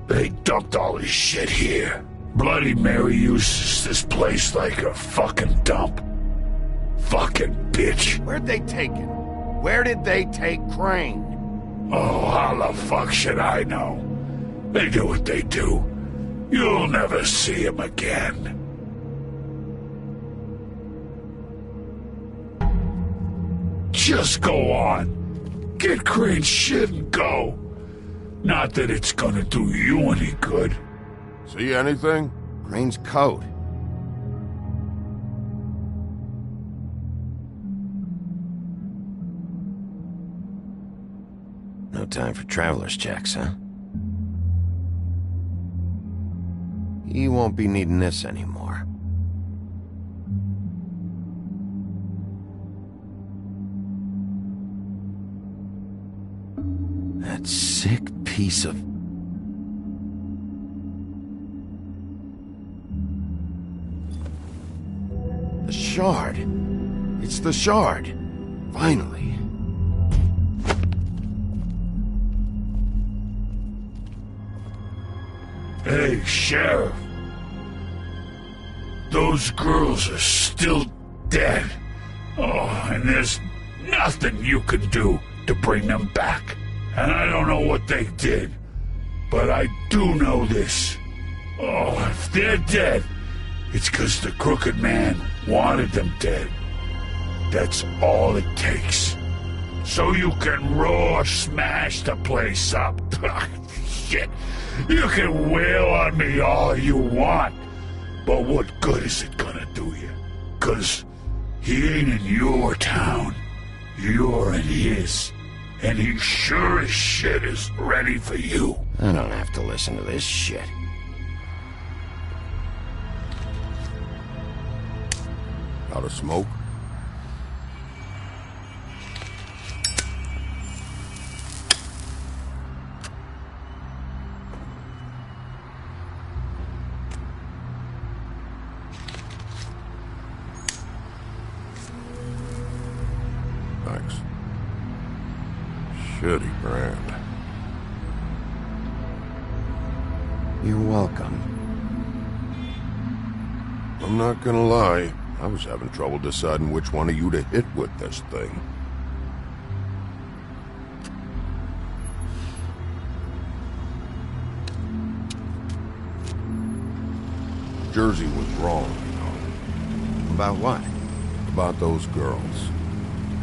They dumped all his shit here. Bloody Mary uses this place like a fucking dump. Fucking bitch. Where'd they take him? Where did they take Crane? Oh, how the fuck should I know? They do what they do. You'll never see him again. Just go on. Get Crane's shit and go. Not that it's gonna do you any good. See anything? Crane's coat. No time for traveler's checks, huh? He won't be needing this anymore. That sick piece of... The shard. It's the shard. Finally. Hey, Sheriff. Those girls are still dead. Oh, and there's nothing you can do to bring them back. And I don't know what they did, but I do know this. Oh, if they're dead, it's 'cause the Crooked Man wanted them dead. That's all it takes. So you can roar smash the place up. Shit. You can wail on me all you want, but what good is it gonna do you? 'Cause he ain't in your town. You're in his. And he sure as shit is ready for you. I don't have to listen to this shit. Out of smoke? Thanks. Shitty brand. You're welcome. I'm not gonna lie. I was having trouble deciding which one of you to hit with this thing. Jersey was wrong, you know. About what? About those girls.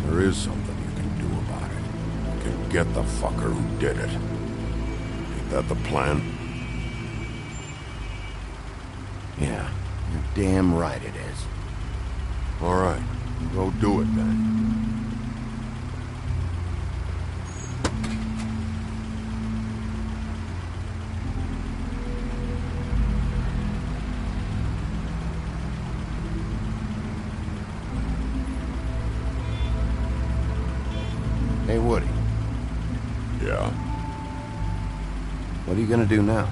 There is something you can do about it. You can get the fucker who did it. Ain't that the plan? Yeah, you're damn right it is. All right, go do it then. Hey, Woody. Yeah? What are you gonna do now?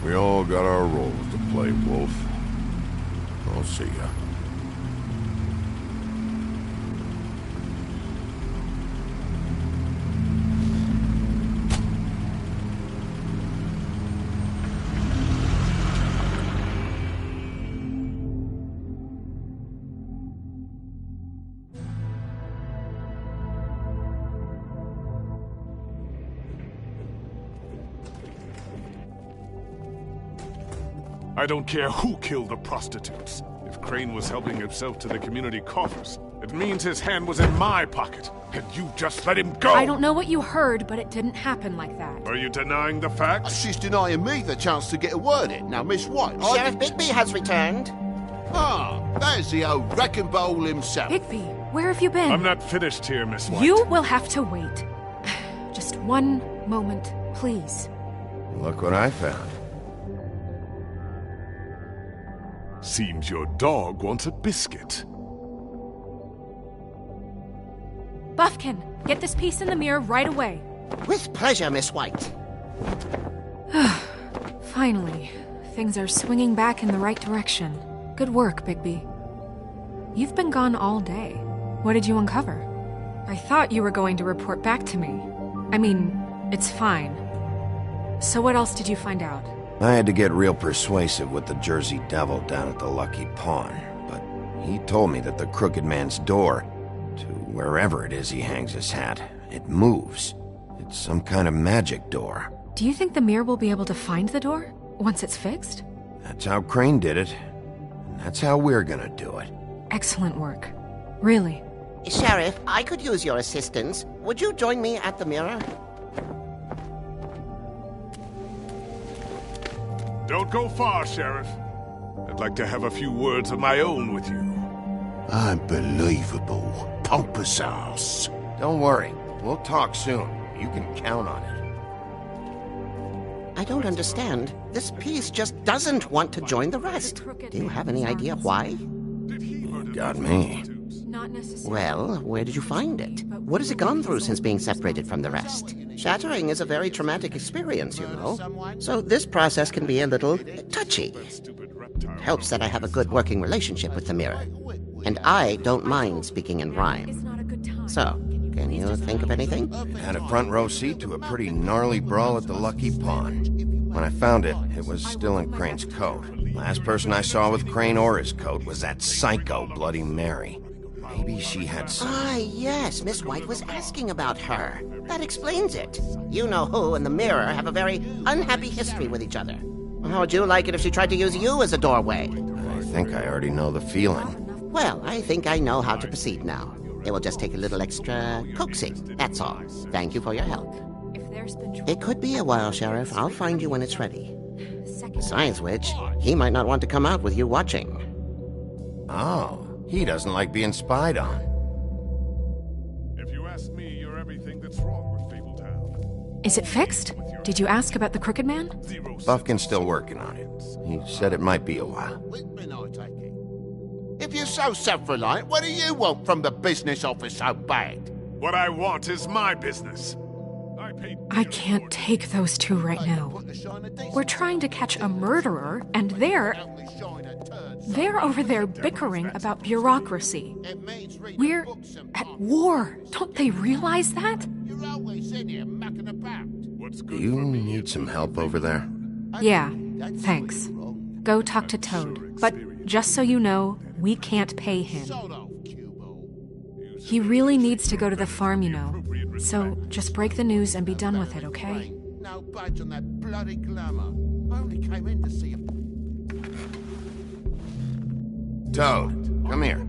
We all got our roles to play, Wolf. I'll see ya. I don't care who killed the prostitutes. If Crane was helping himself to the community coffers, it means his hand was in my pocket, and you just let him go! I don't know what you heard, but it didn't happen like that. Are you denying the facts? She's denying me the chance to get a word in. Now, Miss White... Sheriff Bigby has returned. Ah, there's the old wrecking bowl himself. Bigby, where have you been? I'm not finished here, Miss White. You will have to wait. Just one moment, please. Look what I found. Seems your dog wants a biscuit. Buffkin, get this piece in the mirror right away. With pleasure, Miss White. Finally, things are swinging back in the right direction. Good work, Bigby. You've been gone all day. What did you uncover? I thought you were going to report back to me. I mean, it's fine. So what else did you find out? I had to get real persuasive with the Jersey Devil down at the Lucky Pawn, but he told me that the Crooked Man's door, to wherever it is he hangs his hat, it moves. It's some kind of magic door. Do you think the mirror will be able to find the door once it's fixed? That's how Crane did it, and that's how we're gonna do it. Excellent work. Really. Sheriff, I could use your assistance. Would you join me at the mirror? Don't go far, Sheriff. I'd like to have a few words of my own with you. Unbelievable. Pompous ass. Don't worry, we'll talk soon. You can count on it. I don't understand. This piece just doesn't want to join the rest. Do you have any idea why? Got me. Well, where did you find it? What has it gone through since being separated from the rest? Shattering is a very traumatic experience, you know. So this process can be a little touchy. It helps that I have a good working relationship with the mirror. And I don't mind speaking in rhyme. So, can you think of anything? Had a front row seat to a pretty gnarly brawl at the Lucky Pawn. When I found it, it was still in Crane's coat. Last person I saw with Crane or his coat was that psycho Bloody Mary. Maybe she had some... Ah, yes, Miss White was asking about her. That explains it. You know who and the mirror have a very unhappy history with each other. How would you like it if she tried to use you as a doorway? I think I already know the feeling. Well, I think I know how to proceed now. It will just take a little extra coaxing, that's all. Thank you for your help. It could be a while, Sheriff. I'll find you when it's ready. Besides which, he might not want to come out with you watching. Oh, he doesn't like being spied on. If you ask me, you're everything that's wrong with Fabletown. Is it fixed? Did you ask about the Crooked Man? Buffkin's still working on it. He said it might be a while. If you're so self-reliant, what do you want from the business office so bad? What I want is my business. I can't take those two right now. We're trying to catch a murderer, and they're over there bickering about bureaucracy. We're at war. Don't they realize that? Do you need some help over there? Yeah, thanks. Go talk to Toad. But just so you know, we can't pay him. He really needs to go to the farm, you know. So just break the news and be done with it, okay? No budge on that bloody glamour. I only came in to see him. Toad, come here.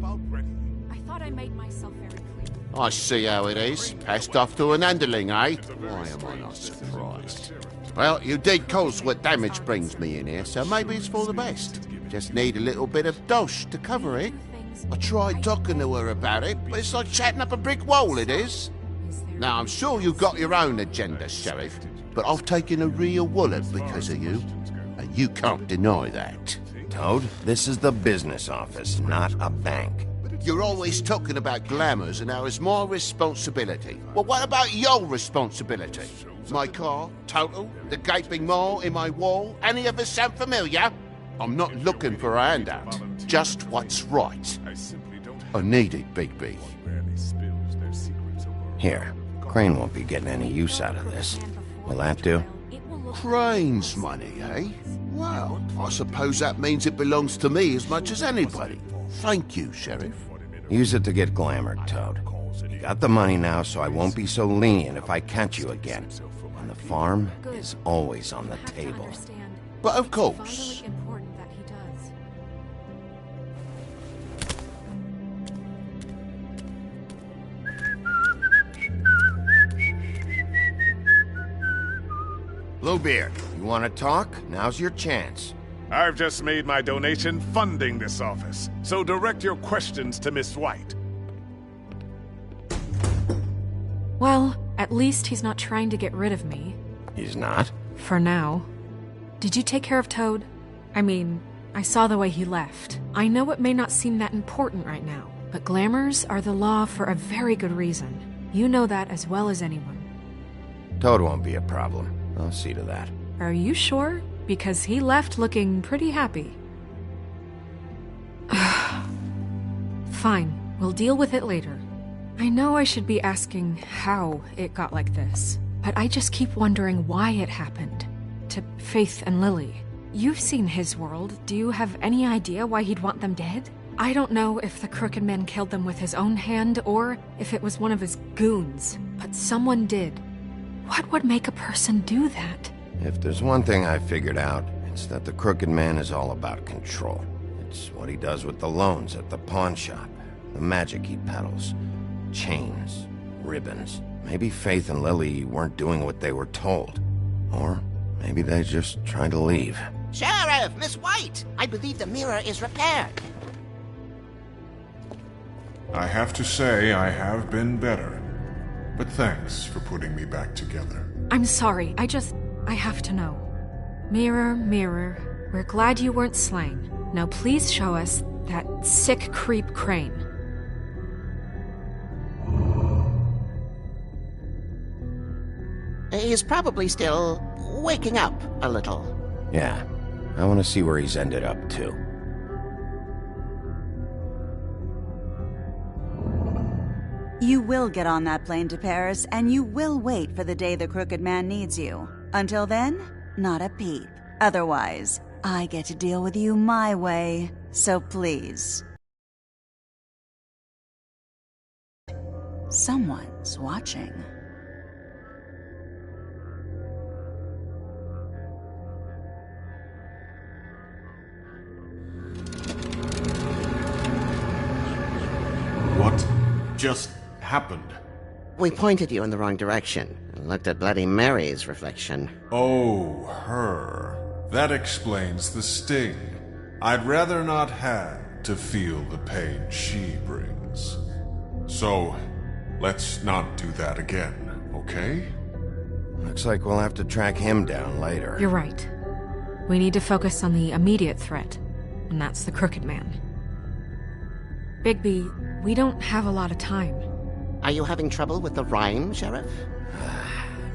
I thought I made myself very clear. I see how it is. Passed off to an underling, eh? Why am I not surprised? Well, you did cause what damage brings me in here, so maybe it's for the best. Just need a little bit of dosh to cover it. I tried talking to her about it, but it's like chatting up a brick wall, it is. Now, I'm sure you've got your own agenda, Sheriff, but I've taken a real wallet because of you, and you can't deny that. Toad, this is the business office, not a bank. You're always talking about glamours and how it's my responsibility. Well, what about your responsibility? My car, total, the gaping maw in my wall, any of us sound familiar? I'm not looking for a handout, just what's right. I need it, Bigby. Here, Crane won't be getting any use out of this. Will that do? Crane's money, eh? Well, I suppose that means it belongs to me as much as anybody. Thank you, Sheriff. Use it to get glamored, Toad. You got the money now, so I won't be so lenient if I catch you again. And the farm is always on the table. But of course. Bluebeard, you want to talk? Now's your chance. I've just made my donation funding this office, so direct your questions to Miss White. Well, at least he's not trying to get rid of me. He's not? For now. Did you take care of Toad? I mean, I saw the way he left. I know it may not seem that important right now, but glamours are the law for a very good reason. You know that as well as anyone. Toad won't be a problem. I'll see to that. Are you sure? Because he left looking pretty happy. Fine, we'll deal with it later. I know I should be asking how it got like this, but I just keep wondering why it happened. To Faith and Lily. You've seen his world. Do you have any idea why he'd want them dead? I don't know if the Crooked Man killed them with his own hand or if it was one of his goons, but someone did. What would make a person do that? If there's one thing I figured out, it's that the Crooked Man is all about control. It's what he does with the loans at the pawn shop, the magic he peddles, chains, ribbons. Maybe Faith and Lily weren't doing what they were told. Or maybe they just tried to leave. Sheriff, Miss White! I believe the mirror is repaired. I have to say I have been better. But thanks for putting me back together. I'm sorry, I have to know. Mirror, mirror, we're glad you weren't slain. Now please show us that sick creep Crane. He's probably still waking up a little. Yeah, I want to see where he's ended up, too. You will get on that plane to Paris, and you will wait for the day the Crooked Man needs you. Until then, not a peep. Otherwise, I get to deal with you my way. So please. Someone's watching. What just happened? We pointed you in the wrong direction and looked at Bloody Mary's reflection. Oh, her. That explains the sting. I'd rather not have to feel the pain she brings. So, let's not do that again, okay? Looks like we'll have to track him down later. You're right. We need to focus on the immediate threat, and that's the Crooked Man. Bigby, we don't have a lot of time. Are you having trouble with the rhyme, Sheriff?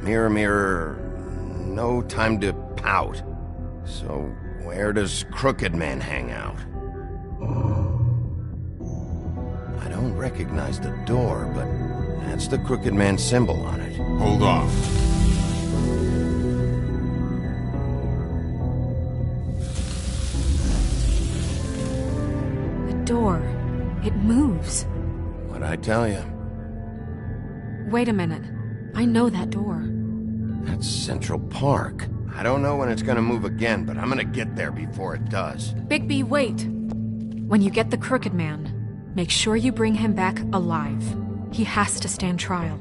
Mirror, mirror, no time to pout. So, where does Crooked Man hang out? I don't recognize the door, but that's the Crooked Man symbol on it. Hold on. The door. It moves. What'd I tell you? Wait a minute. I know that door. That's Central Park. I don't know when it's gonna move again, but I'm gonna get there before it does. Bigby, wait! When you get the Crooked Man, make sure you bring him back alive. He has to stand trial.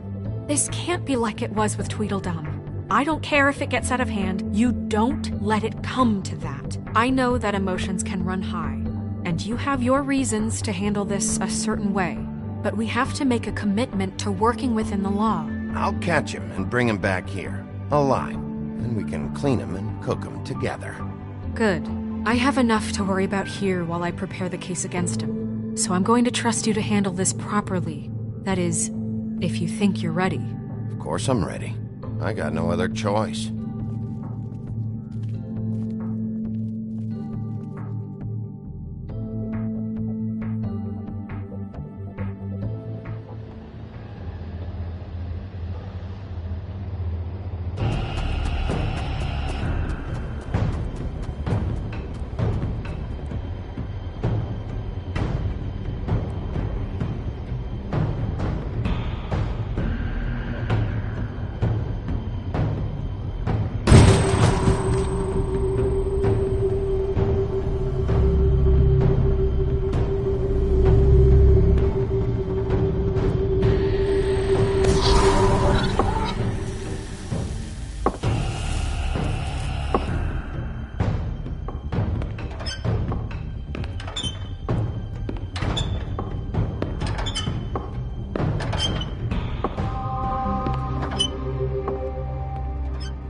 This can't be like it was with Tweedledum. I don't care if it gets out of hand. You don't let it come to that. I know that emotions can run high, and you have your reasons to handle this a certain way. But we have to make a commitment to working within the law. I'll catch him and bring him back here, alive. Then we can clean him and cook him together. Good. I have enough to worry about here while I prepare the case against him. So I'm going to trust you to handle this properly. That is, if you think you're ready. Of course I'm ready. I got no other choice.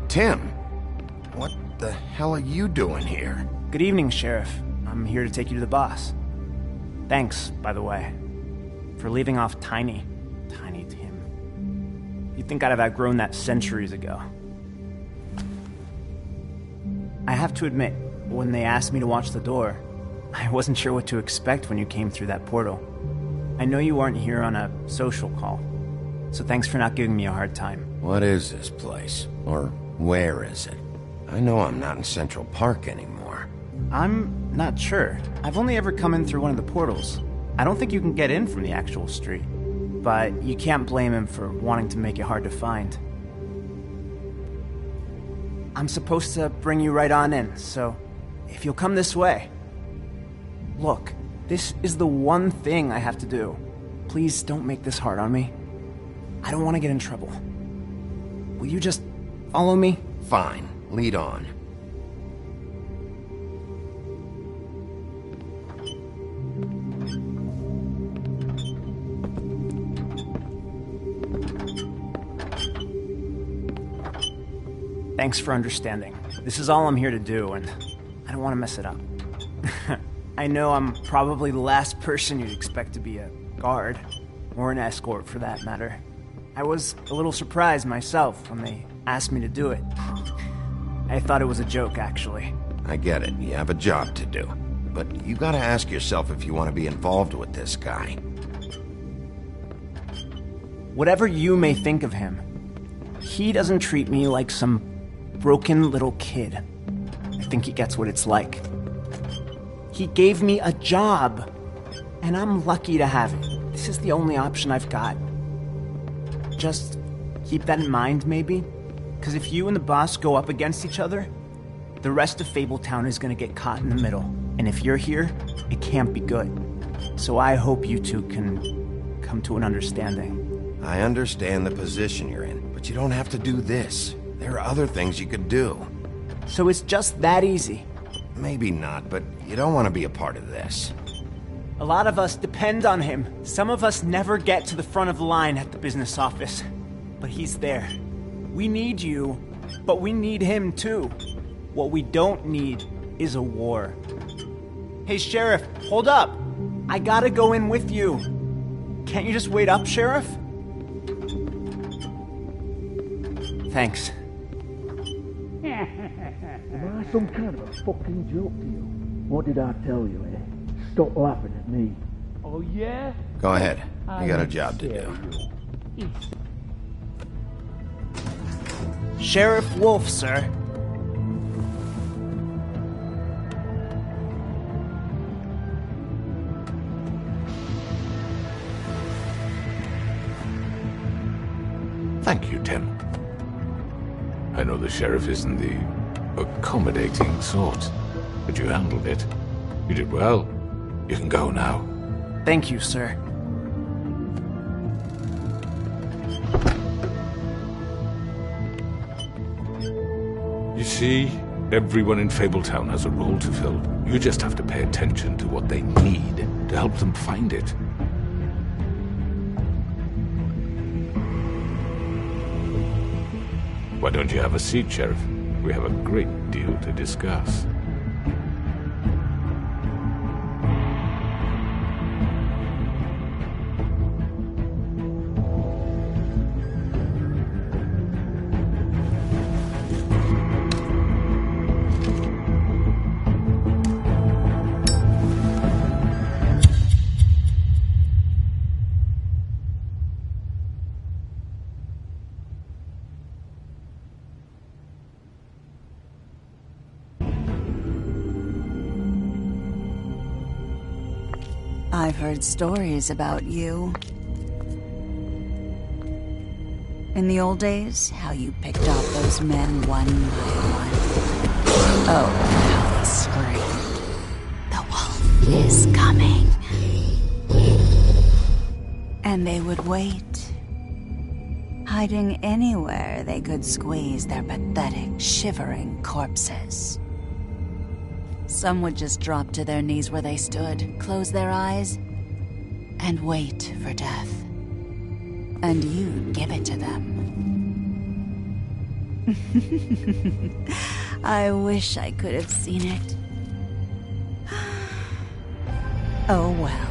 Tim, hell are you doing here? Good evening, Sheriff. I'm here to take you to the boss. Thanks, by the way, for leaving off Tiny. Tiny Tim. You'd think I'd have outgrown that centuries ago. I have to admit, when they asked me to watch the door, I wasn't sure what to expect when you came through that portal. I know you weren't here on a social call, so thanks for not giving me a hard time. What is this place? Or where is it? I know I'm not in Central Park anymore. I'm not sure. I've only ever come in through one of the portals. I don't think you can get in from the actual street. But you can't blame him for wanting to make it hard to find. I'm supposed to bring you right on in, so if you'll come this way. Look, this is the one thing I have to do. Please don't make this hard on me. I don't want to get in trouble. Will you just follow me? Fine, lead on. Thanks for understanding. This is all I'm here to do, and I don't want to mess it up. I know I'm probably the last person you'd expect to be a guard, or an escort for that matter. I was a little surprised myself when they asked me to do it. I thought it was a joke, actually. I get it, you have a job to do. But you gotta ask yourself if you want to be involved with this guy. Whatever you may think of him, he doesn't treat me like some broken little kid. I think he gets what it's like. He gave me a job, and I'm lucky to have it. This is the only option I've got. Just keep that in mind, maybe? Because if you and the boss go up against each other, the rest of Fabletown is going to get caught in the middle. And if you're here, it can't be good. So I hope you two can come to an understanding. I understand the position you're in, but you don't have to do this. There are other things you could do. So it's just that easy? Maybe not, but you don't want to be a part of this. A lot of us depend on him. Some of us never get to the front of the line at the business office. But he's there. We need you, but we need him too. What we don't need is a war. Hey, Sheriff, hold up. I gotta go in with you. Can't you just wait up, Sheriff? Thanks. Am I some kind of a fucking joke to you? What did I tell you, eh? Stop laughing at me. Oh, yeah? Go ahead. You got a job to do. Sheriff Wolf, sir. Thank you, Tim. I know the sheriff isn't the accommodating sort, but you handled it. You did well. You can go now. Thank you, sir. You see, everyone in Fabletown has a role to fill. You just have to pay attention to what they need to help them find it. Why don't you have a seat, Sheriff? We have a great deal to discuss. I've heard stories about you. In the old days, how you picked off those men one by one. Oh, how they screamed. The wolf is coming. And they would wait, hiding anywhere they could squeeze their pathetic, shivering corpses. Some would just drop to their knees where they stood, close their eyes, and wait for death. And you'd give it to them. I wish I could have seen it. Oh well.